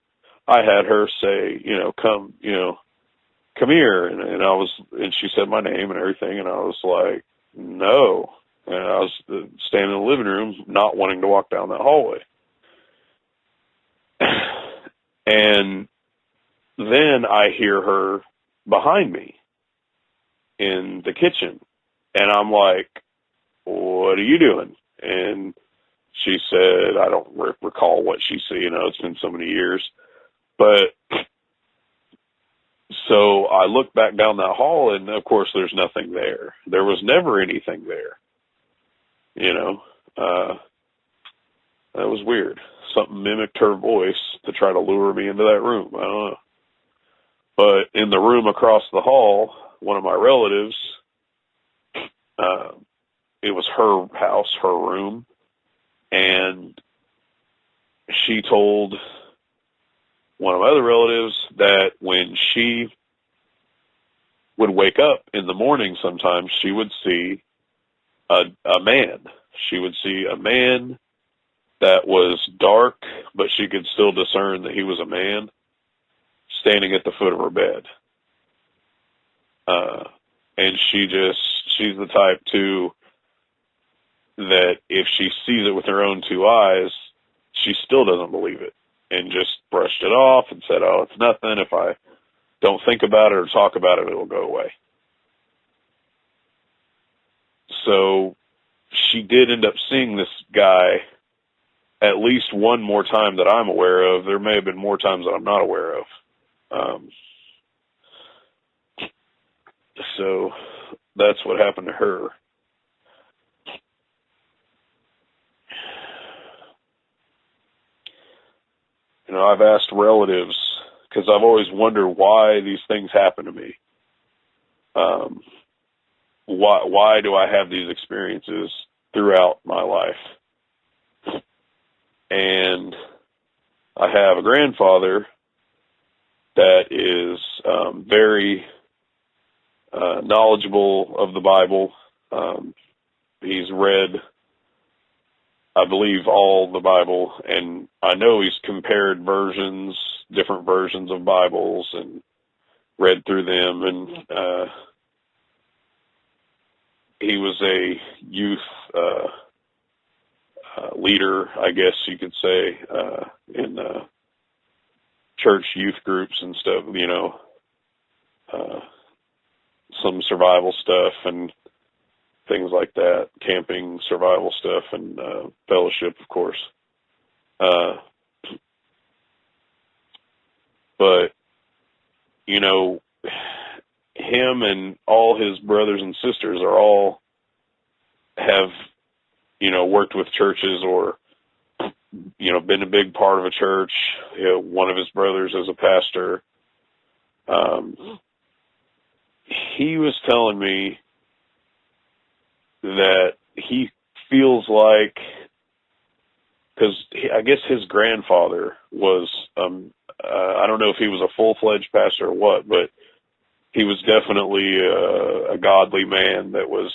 I had her say, come here. And she said my name and everything. And I was like, no. And I was standing in the living room, not wanting to walk down that hallway. And then I hear her behind me in the kitchen. And I'm like, what are you doing? And she said, I don't recall what she said. It's been so many years. But so I looked back down that hall, and of course there's nothing there. There was never anything there. That was weird. Something mimicked her voice to try to lure me into that room. I don't know. But in the room across the hall, one of my relatives, it was her house, her room, and she told one of my other relatives that when she would wake up in the morning sometimes, she would see a man. She would see a man that was dark, but she could still discern that he was a man standing at the foot of her bed. And she's the type too that if she sees it with her own 2 eyes, she still doesn't believe it and just brushed it off and said, oh, it's nothing. If I don't think about it or talk about it, it'll go away. So she did end up seeing this guy at least one more time that I'm aware of. There may have been more times that I'm not aware of. So that's what happened to her. I've asked relatives, because I've always wondered why these things happen to me. Why do I have these experiences throughout my life? And I have a grandfather that is very knowledgeable of the Bible. He's read, I believe, all the Bible, and I know he's compared different versions of Bibles, and read through them. And he was a youth leader, I guess you could say, in church youth groups and stuff, some survival stuff and things like that, camping, survival stuff, and fellowship, of course. But, him and all his brothers and sisters have worked with churches or, been a big part of a church. One of his brothers is a pastor. He was telling me that he feels like, because I guess his grandfather was, I don't know if he was a full-fledged pastor or what, but he was definitely a godly man that was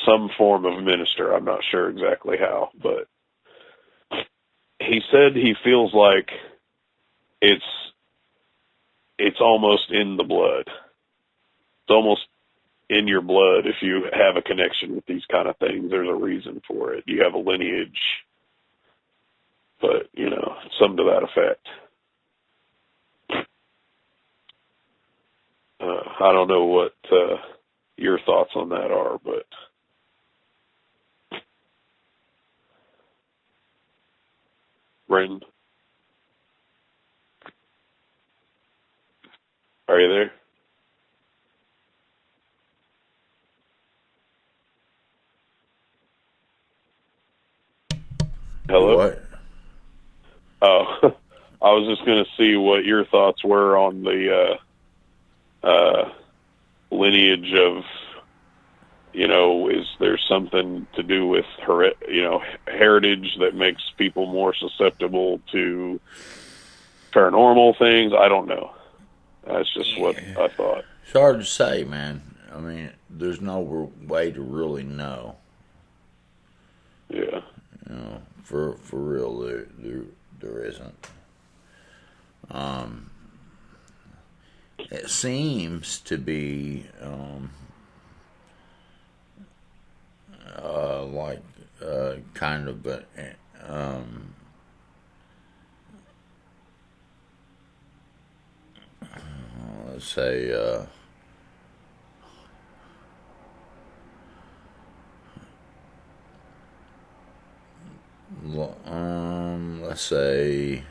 some form of minister. I'm not sure exactly how, but he said he feels like it's almost in the blood. It's almost in your blood. If you have a connection with these kind of things, there's a reason for it. You have a lineage, but something to that effect. I don't know what your thoughts on that are, but Brenton, are you there? Hello? What? Oh, I was just going to see what your thoughts were on the lineage of, is there something to do with heritage that makes people more susceptible to paranormal things? I don't know. That's just what I thought. It's hard to say, man. I mean, there's no way to really know. Yeah. For real, there isn't. It seems to be like kind of a let's say let's say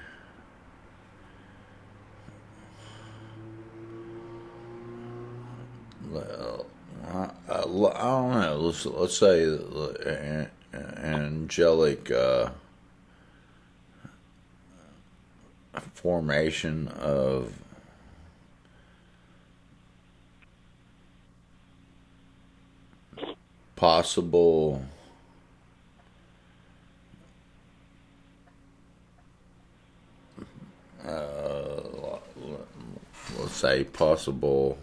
I don't know. Let's say angelic formation of possible let's say possible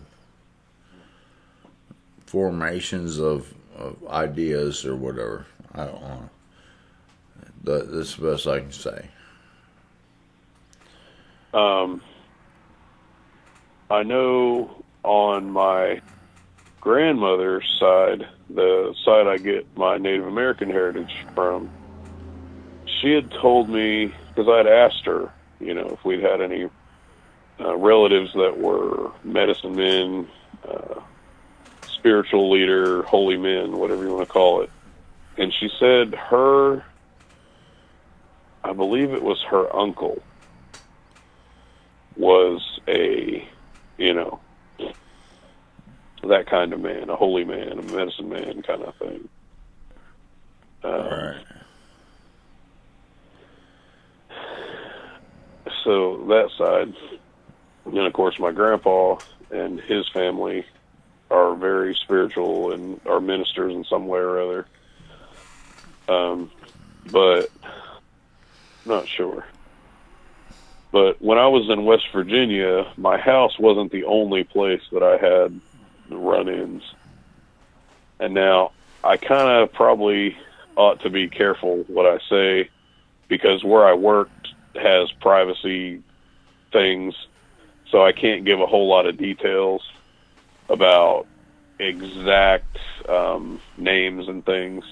formations of ideas or whatever. I don't know. That's the best I can say. I know on my grandmother's side, the side I get my Native American heritage from, she had told me, because I'd asked her, if we'd had any relatives that were medicine men, spiritual leader, holy men, whatever you want to call it. And she said I believe it was her uncle, was a, that kind of man, a holy man, a medicine man kind of thing. Right. So that side, and of course my grandpa and his family are very spiritual and are ministers in some way or other. but not sure. But when I was in West Virginia, my house wasn't the only place that I had run-ins. And now I kind of probably ought to be careful what I say, because where I worked has privacy things, so I can't give a whole lot of details about exact names and things.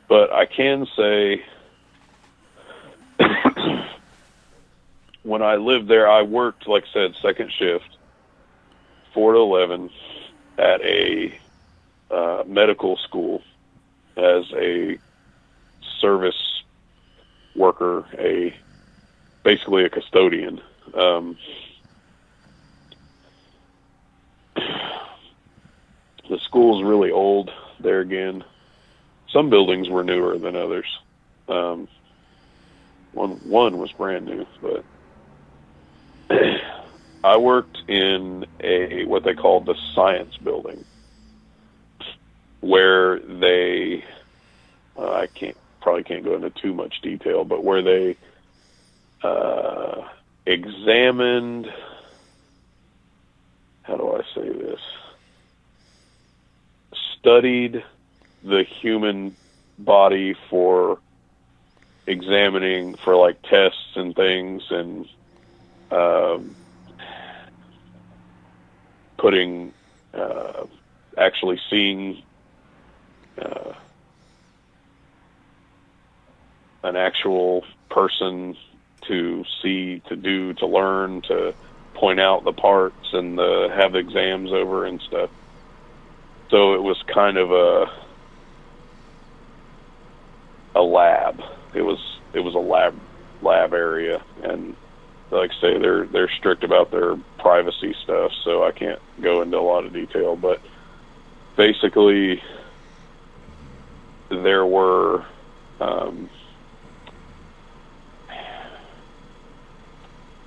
But I can say when I lived there, I worked, like I said, second shift, 4 to 11, at a medical school as a service worker, basically a custodian. The school's really old there again. Some buildings were newer than others. One was brand new, but I worked in what they called the science building, where they probably can't go into too much detail, but where they examined, how do I say this? Studied the human body for examining for like tests and things, and putting actually seeing an actual person to see, to do, to learn, to point out the parts, and have exams over and stuff. So it was kind of a lab. It was a lab area, and like I say, they're strict about their privacy stuff, so I can't go into a lot of detail. But basically, there were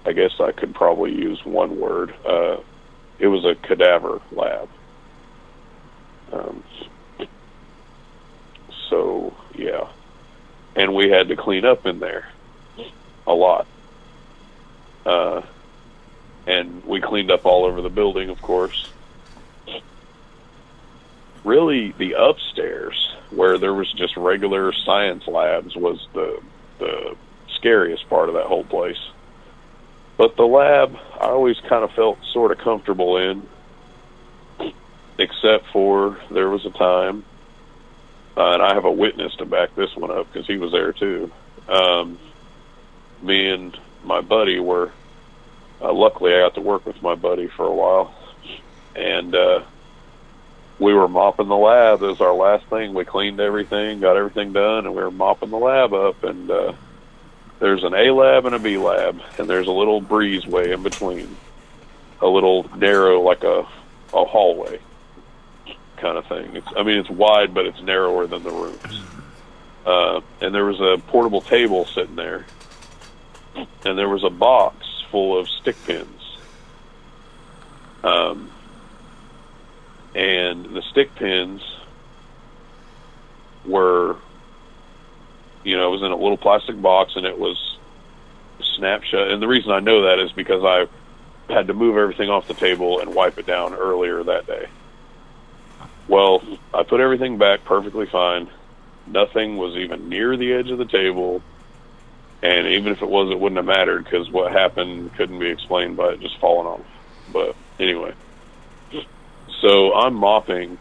I guess I could probably use one word. It was a cadaver lab. So yeah, and we had to clean up in there a lot. And we cleaned up all over the building, of course. Really, the upstairs, where there was just regular science labs, was the scariest part of that whole place. But the lab, I always kind of felt sort of comfortable in, except for there was a time, and I have a witness to back this one up because he was there too. Me and my buddy were, luckily I got to work with my buddy for a while, and we were mopping the lab. It was our last thing. We cleaned everything, got everything done, and we were mopping the lab up, and there's an A lab and a B lab, and there's a little breezeway in between, a little narrow, like a hallway kind of thing. It's wide, but it's narrower than the rooms. And there was a portable table sitting there, and there was a box full of stick pins. And the stick pins were, it was in a little plastic box, and it was snapped shut. And the reason I know that is because I had to move everything off the table and wipe it down earlier that day. Well, I put everything back perfectly fine. Nothing was even near the edge of the table. And even if it was, it wouldn't have mattered, because what happened couldn't be explained by it just falling off. But anyway, so I'm mopping,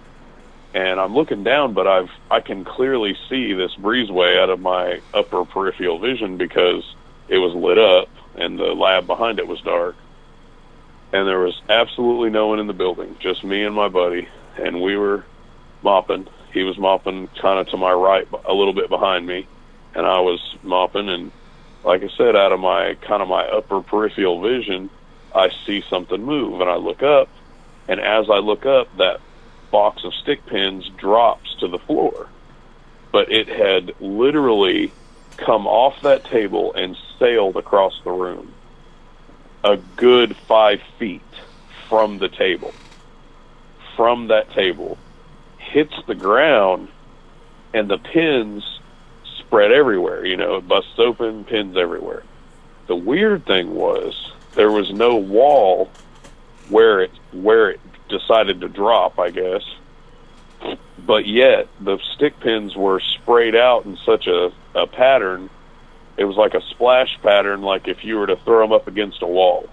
and I'm looking down, but I can clearly see this breezeway out of my upper peripheral vision because it was lit up, and the lab behind it was dark. And there was absolutely no one in the building, just me and my buddy. And we were mopping. He was mopping kind of to my right, a little bit behind me, and I was mopping. And like I said, out of my upper peripheral vision, I see something move, and I look up. And as I look up, that box of stick pins drops to the floor. But it had literally come off that table and sailed across the room a good 5 feet from the table. From that table, hits the ground, and the pins spread everywhere. You know, it busts open, pins everywhere. The weird thing was there was no wall where it decided to drop, I guess. But yet the stick pins were sprayed out in such a pattern. It was like a splash pattern, like if you were to throw them up against a wall.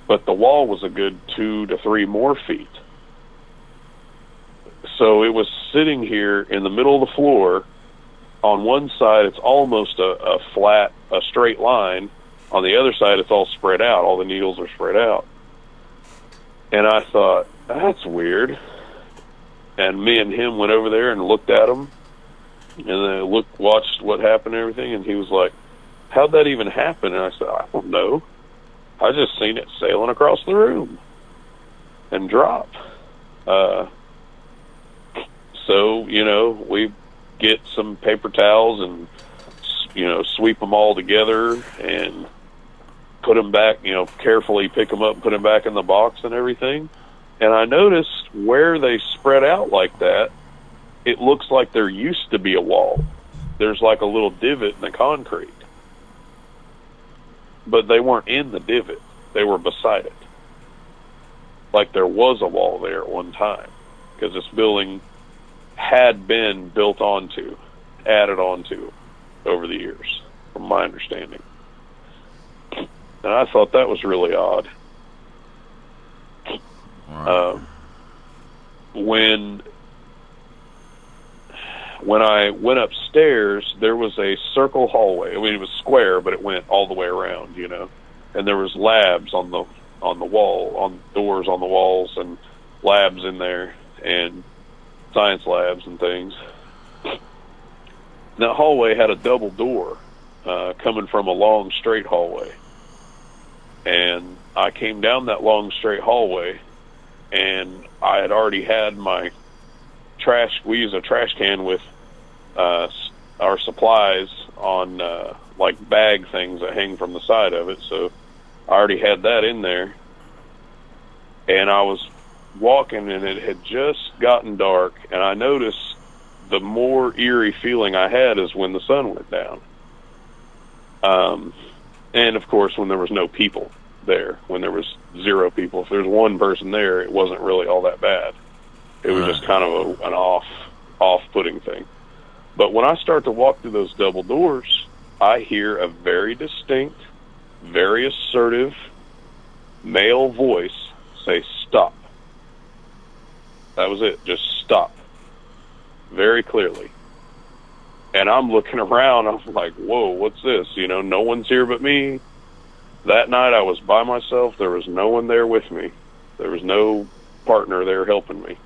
But the wall was a good 2 to 3 more feet. So it was sitting here in the middle of the floor. On one side, it's almost a flat, a straight line. On the other side, it's all spread out. All the needles are spread out. And I thought, that's weird. And me and him went over there and looked at them. And then watched what happened and everything. And he was like, how'd that even happen? And I said, I don't know. I just seen it sailing across the room and drop. So, you know, we get some paper towels and, you know, sweep them all together and put them back, you know, carefully pick them up and put them back in the box and everything. And I noticed where they spread out like that, it looks like there used to be a wall. There's like a little divot in the concrete. But they weren't in the divot. They were beside it. Like there was a wall there at one time. Because this building had been built onto, added onto over the years, from my understanding. And I thought that was really odd. Right. When I went upstairs, there was a circle hallway. I mean, it was square, but it went all the way around, you know. And there was labs on the wall, on doors on the walls, and labs in there, and science labs and things. That hallway had a double door coming from a long, straight hallway. And I came down that long, straight hallway, and I had already had my trash. We use a trash can with our supplies on like bag things that hang from the side of it. So I already had that in there. And I was walking, and it had just gotten dark, and I noticed the more eerie feeling I had is when the sun went down. And of course, when there was no people there, when there was 0 people. If there's one person there, it wasn't really all that bad. It was just kind of an off-putting thing. But when I start to walk through those double doors, I hear a very distinct, very assertive male voice say, "Stop." That was it. Just stop. Very clearly. And I'm looking around. I'm like, whoa, what's this? You know, no one's here but me. That night I was by myself. There was no one there with me. There was no partner there helping me.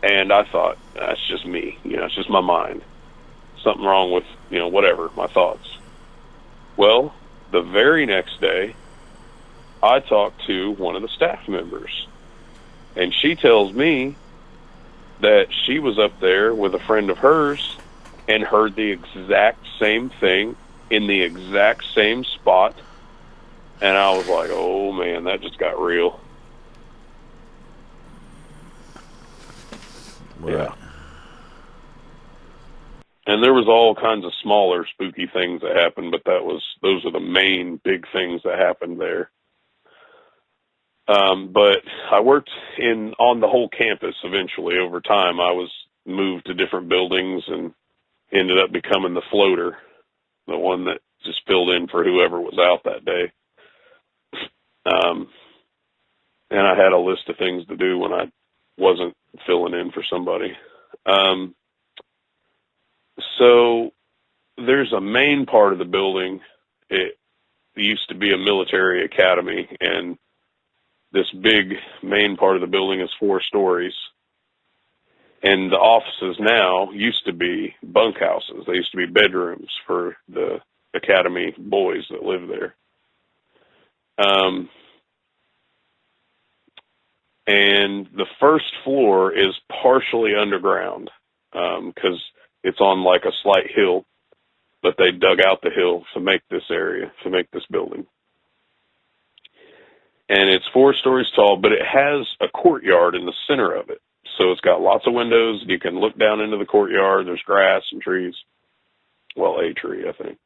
And I thought, that's just me. You know, it's just my mind. Something wrong with, you know, whatever, my thoughts. Well, the very next day, I talked to one of the staff members. And she tells me that she was up there with a friend of hers and heard the exact same thing in the exact same spot. And I was like, oh man, that just got real. Right. Yeah. And there was all kinds of smaller spooky things that happened, but those are the main big things that happened there. But I worked on the whole campus eventually. Over time, I was moved to different buildings and ended up becoming the floater, the one that just filled in for whoever was out that day. And I had a list of things to do when I wasn't filling in for somebody. So there's a main part of the building. It used to be a military academy, and this big main part of the building is 4 stories. And the offices now used to be bunkhouses. They used to be bedrooms for the academy boys that live there. And the first floor is partially underground because it's on like a slight hill, but they dug out the hill to make this area, to make this building. And it's 4 stories tall, but it has a courtyard in the center of it. So So it's got lots of windows. You can look down into the courtyard. There's grass and trees. Well, a tree, I think.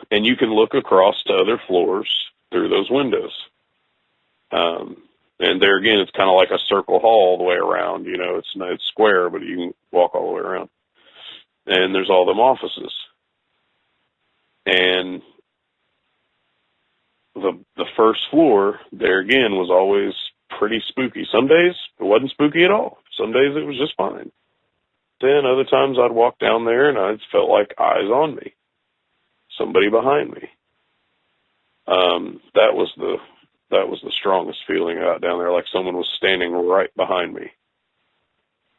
And you can look across to other floors through those windows. And there again, it's kind of like a circle hall all the way around. You know, it's square, but you can walk all the way around. And there's all them offices. And the first floor, there again, was always pretty spooky. Some days it wasn't spooky at all. Some days it was just fine. Then other times I'd walk down there and I felt like eyes on me. Somebody behind me. That was the strongest feeling I got down there, like someone was standing right behind me.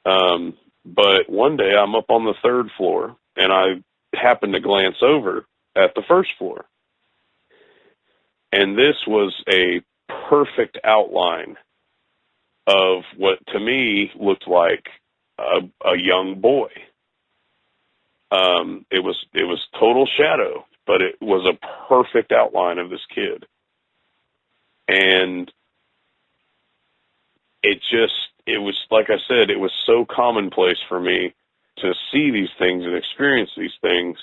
But one day I'm up on the third floor and I happened to glance over at the first floor. And this was a perfect outline of what to me looked like a young boy. It was total shadow, but it was a perfect outline of this kid. And it was, like I said, it was so commonplace for me to see these things and experience these things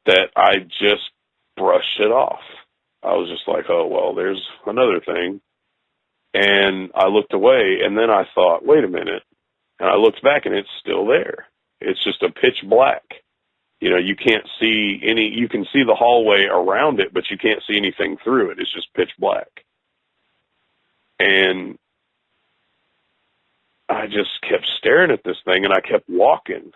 that I just brushed it off. I was just like, oh, well, there's another thing. And I looked away, and then I thought, wait a minute. And I looked back, and it's still there. It's just a pitch black. You know, you can't see you can see the hallway around it, but you can't see anything through it. It's just pitch black. And I just kept staring at this thing, and I kept walking.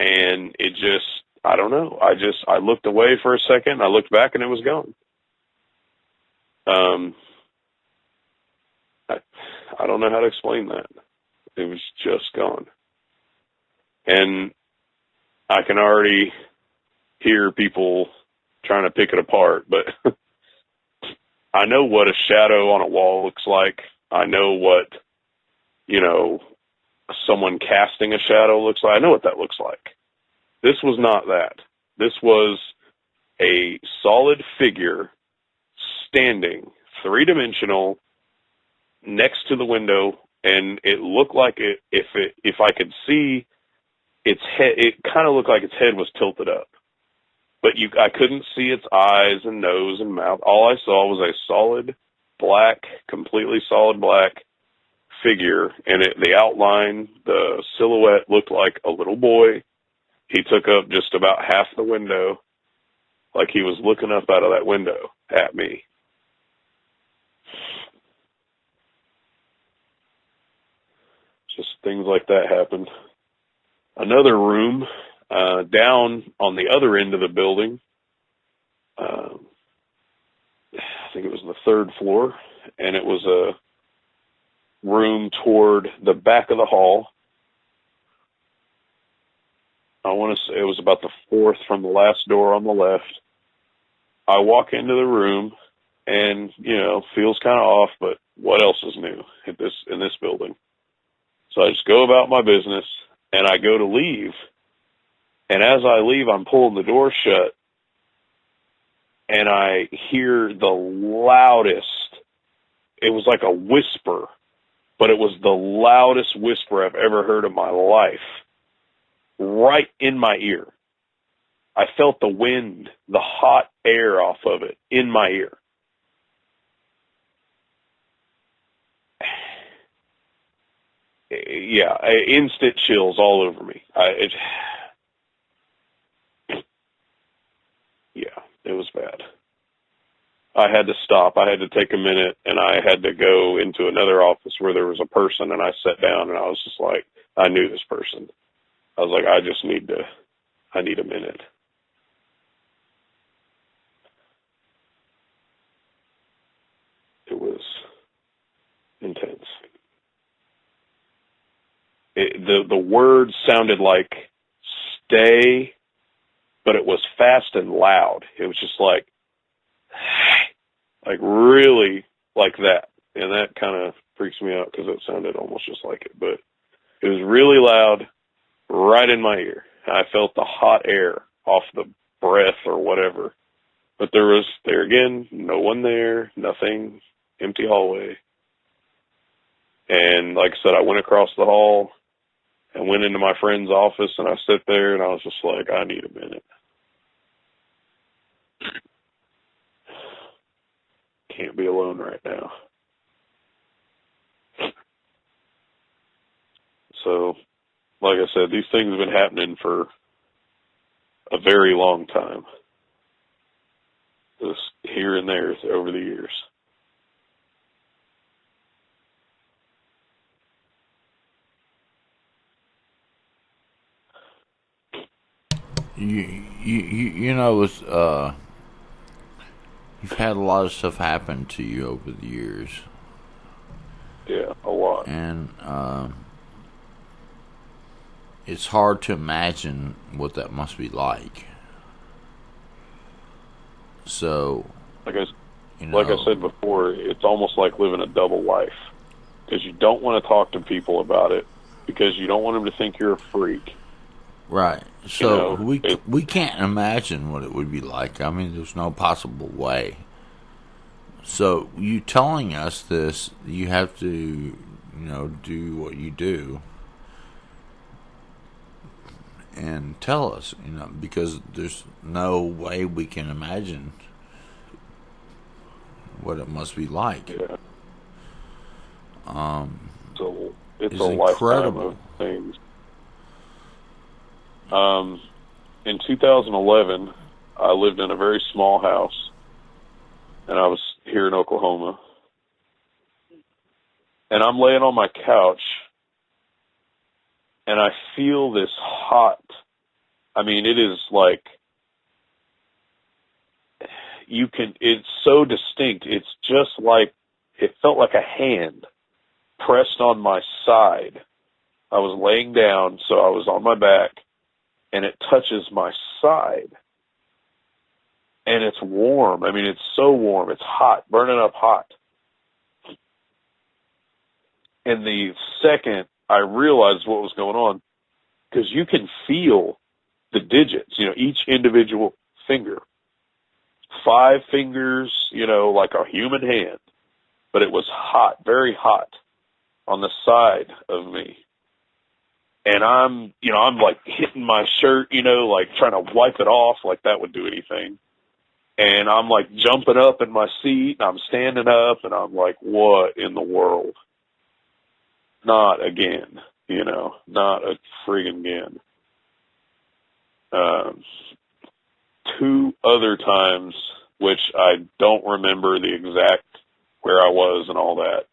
And it just, I don't know. I looked away for a second, I looked back, and it was gone. I don't know how to explain that. It was just gone. And I can already hear people trying to pick it apart, but I know what a shadow on a wall looks like. I know what, you know, someone casting a shadow looks like. I know what that looks like. This was not that. This was a solid figure standing, three-dimensional, next to the window, and it looked like if I could see its head, it kind of looked like its head was tilted up. But I couldn't see its eyes and nose and mouth. All I saw was a solid black, completely solid black figure, and the outline, the silhouette looked like a little boy. He took up just about half the window, like he was looking up out of that window at me. Just things like that happened. Another room down on the other end of the building, I think it was the third floor, and it was a room toward the back of the hall. I want to say it was about the fourth from the last door on the left. I walk into the room, and, you know, feels kind of off, but what else is new in this building? So I just go about my business, and I go to leave. And as I leave, I'm pulling the door shut, and I hear the loudest, it was like a whisper, but it was the loudest whisper I've ever heard in my life, right in my ear. I felt the wind, the hot air off of it in my ear. Yeah, instant chills all over me. Yeah, it was bad. I had to stop. I had to take a minute, and I had to go into another office where there was a person, and I sat down, and I was just like, I knew this person. I was like, I need a minute. It was intense. The words sounded like stay, but it was fast and loud. It was just like really like that. And that kind of freaks me out because it sounded almost just like it. But it was really loud, right in my ear. I felt the hot air off the breath or whatever. But there again, no one there, nothing, empty hallway. And like I said, I went across the hall and went into my friend's office, and I sat there, and I was just like, I need a minute. Can't be alone right now. So, like I said, these things have been happening for a very long time. Just here and there over the years. You know, it's, you've had a lot of stuff happen to you over the years. Yeah, a lot. And it's hard to imagine what that must be like. So, Like I said before, it's almost like living a double life. Because you don't want to talk to people about it, because you don't want them to think you're a freak. Right. So we can't imagine what it would be like. I mean, there's no possible way. So you telling us this, you have to, do what you do and tell us, because there's no way we can imagine what it must be like. Yeah. So it's It's a incredible. lifetime of things. In 2011, I lived in a very small house, and I was here in Oklahoma. And I'm laying on my couch, and I feel this hot. I mean, it is like, it's so distinct. It's just like, it felt like a hand pressed on my side. I was laying down, so I was on my back, and it touches my side. And it's warm. I mean, it's so warm. It's hot, burning up hot. And the second I realized what was going on, because you can feel the digits, each individual finger. 5 fingers, like a human hand. But it was hot, very hot on the side of me. And I'm like hitting my shirt, like trying to wipe it off like that would do anything. And I'm like jumping up in my seat, and I'm standing up, and I'm like, what in the world? Not again, not a friggin' again. 2 other times, which I don't remember the exact where I was and all that.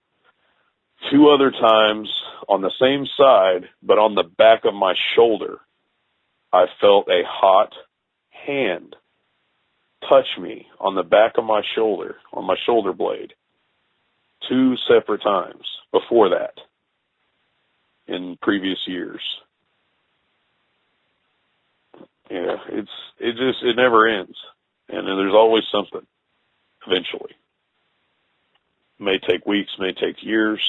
2 other times on the same side, but on the back of my shoulder, I felt a hot hand touch me on the back of my shoulder, on my shoulder blade. 2 separate times before that in previous years. Yeah, it never ends. And there's always something eventually. May take weeks, may take years,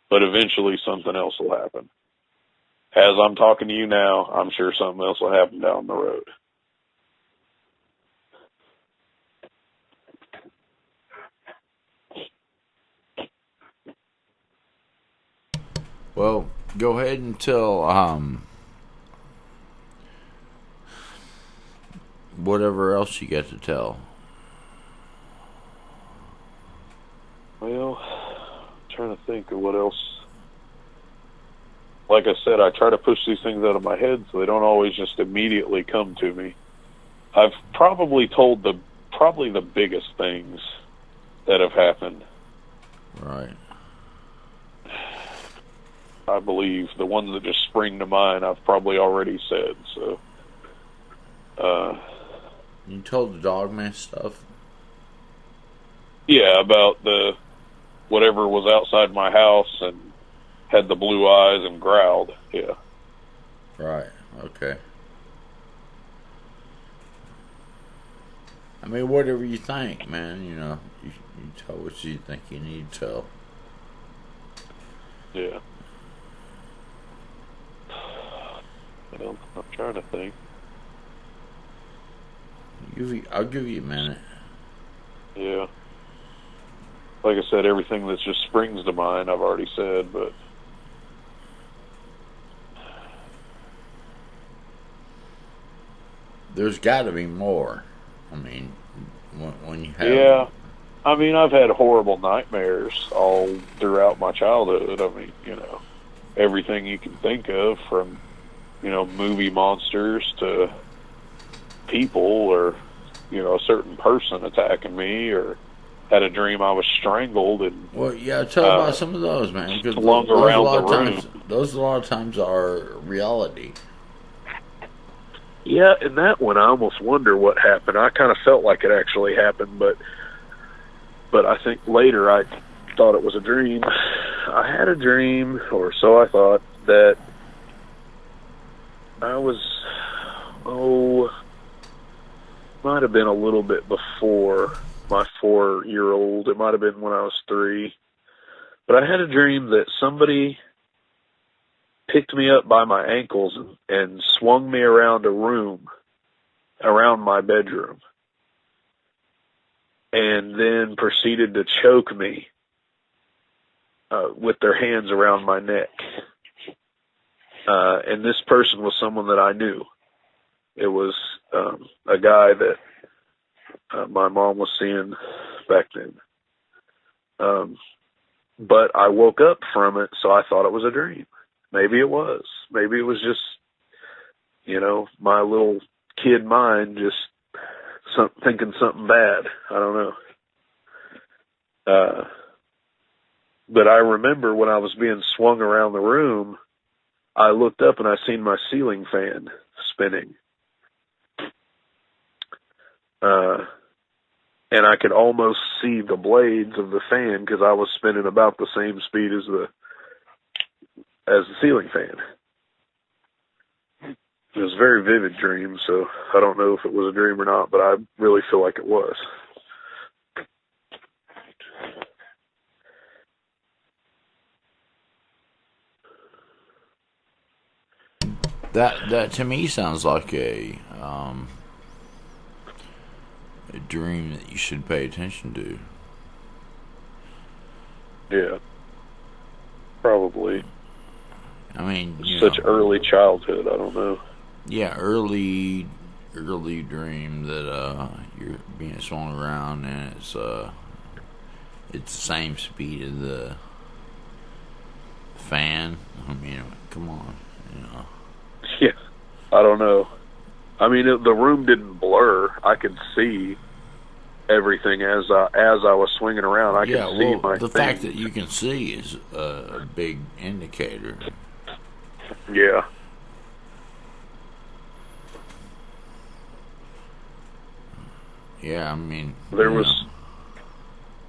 but eventually something else will happen. As I'm talking to you now, I'm sure something else will happen down the road. Well, go ahead and tell whatever else you got to tell. Well, I'm trying to think of what else. Like I said, I try to push these things out of my head so they don't always just immediately come to me. I've probably told the biggest things that have happened. Right. I believe the ones that just spring to mind, I've probably already said. So, you told the Dogman stuff. Yeah, about the whatever was outside my house and had the blue eyes and growled. Yeah. Right. Okay. I mean, whatever you think, man. You tell what you think you need to tell. Yeah. Well, I'm trying to think. I'll give you a minute. Yeah. like I said, everything that just springs to mind, I've already said, but there's got to be more. I mean, when you have, yeah. I mean, I've had horrible nightmares all throughout my childhood. I mean, everything you can think of, from, movie monsters to people, or, a certain person attacking me, or had a dream I was strangled and well, yeah, tell about some of those, man, because slung those a around the lot of room. times, those a lot of times are reality. Yeah, and that one I almost wonder what happened. I kind of felt like it actually happened, but I think later I thought it was a dream. I had a dream, or so I thought, that I was, might have been a little bit before my 4-year-old. It might have been when I was 3. But I had a dream that somebody picked me up by my ankles and swung me around a room, around my bedroom, and then proceeded to choke me with their hands around my neck. And this person was someone that I knew. It was a guy that my mom was seeing back then. But I woke up from it, so I thought it was a dream. Maybe it was. Maybe it was just, my little kid mind just thinking something bad. I don't know. But I remember when I was being swung around the room, I looked up and I seen my ceiling fan spinning. And I could almost see the blades of the fan because I was spinning about the same speed as the ceiling fan. It was a very vivid dream, so I don't know if it was a dream or not, but I really feel like it was. That to me sounds like a dream that you should pay attention to. Yeah, probably. I mean, Such early childhood, I don't know. Yeah, early dream that you're being swung around and it's the same speed as the fan. I mean, come on, Yeah, I don't know. I mean, the room didn't blur. I could see everything as I was swinging around. I could see my the things. fact that you can see is a big indicator. Yeah. Yeah, I mean, there was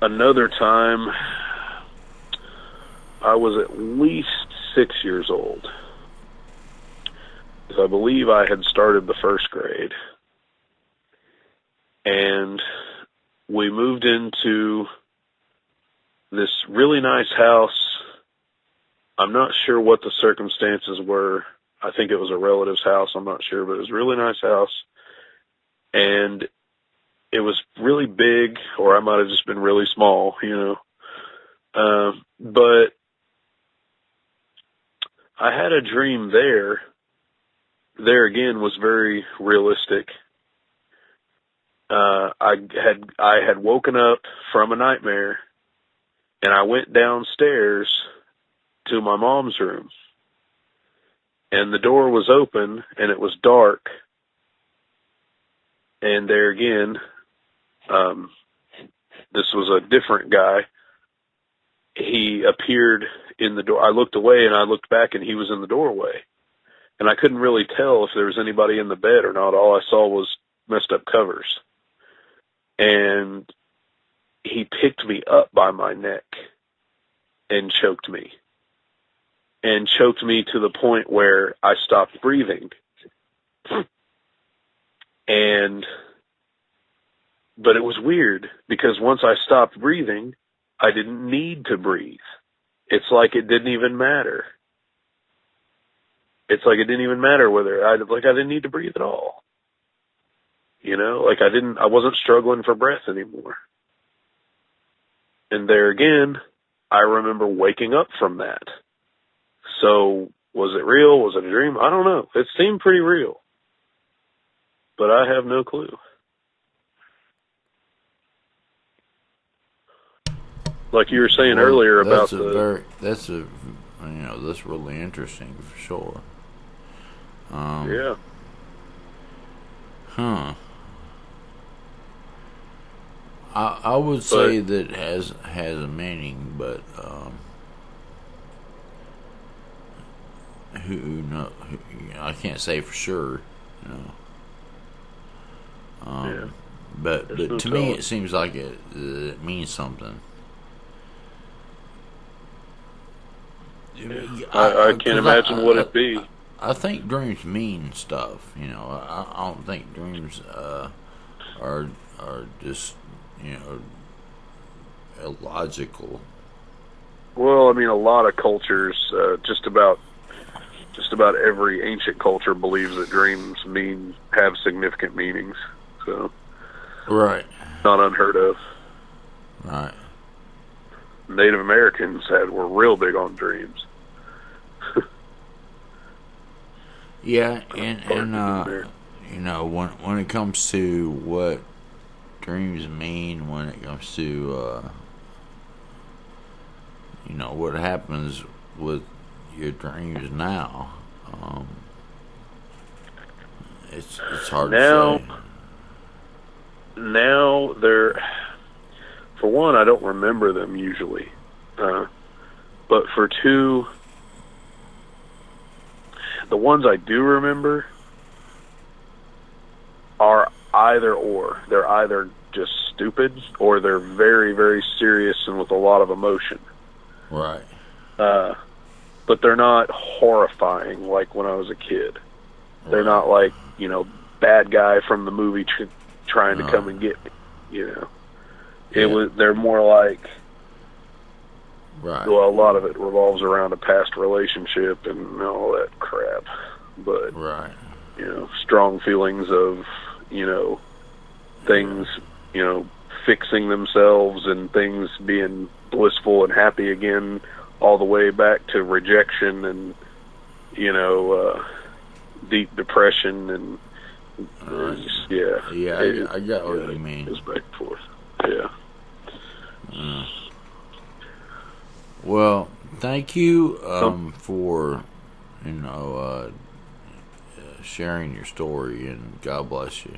another time I was at least 6 years old. I believe I had started the first grade. And we moved into this really nice house. I'm not sure what the circumstances were. I think it was a relative's house. I'm not sure, but it was a really nice house. And it was really big, or I might have just been really small, But I had a dream there. There again was very realistic. I had woken up from a nightmare, and I went downstairs to my mom's room, and the door was open, and it was dark. And there again, this was a different guy. He appeared in the door. I looked away and I looked back and he was in the doorway. And I couldn't really tell if there was anybody in the bed or not. All I saw was messed up covers. And he picked me up by my neck and choked me. And choked me to the point where I stopped breathing. But it was weird because once I stopped breathing, I didn't need to breathe. It's like it didn't even matter. It's like it didn't even matter whether I didn't need to breathe at all. I wasn't struggling for breath anymore. And there again, I remember waking up from that. So, was it real? Was it a dream? I don't know. It seemed pretty real. But I have no clue. Like you were saying earlier about that's really interesting for sure. Yeah. Huh. I would say that it has a meaning, but who know? I can't say for sure. You know. Yeah. But to me, it seems like it means something. Yeah. I can't imagine what it'd be. I think dreams mean stuff. You know, I don't think dreams are just illogical. Well, I mean, a lot of cultures, just about every ancient culture believes that dreams have significant meanings. So, right, not unheard of. Right. Native Americans were real big on dreams. Yeah, and when it comes to what dreams mean, when it comes to what happens with your dreams now, it's hard to say. Now for one, I don't remember them usually, but for two, the ones I do remember are either or. They're either just stupid or they're very, very serious and with a lot of emotion. Right. But they're not horrifying like when I was a kid. They're not like, bad guy from the movie trying to come and get me, They're more like, right. Well, a lot of it revolves around a past relationship and all that crap. But, right. Strong feelings of, things, fixing themselves and things being blissful and happy again, all the way back to rejection and, deep depression and, I got what you mean. It's back and forth. Yeah. Well, thank you for sharing your story, and God bless you.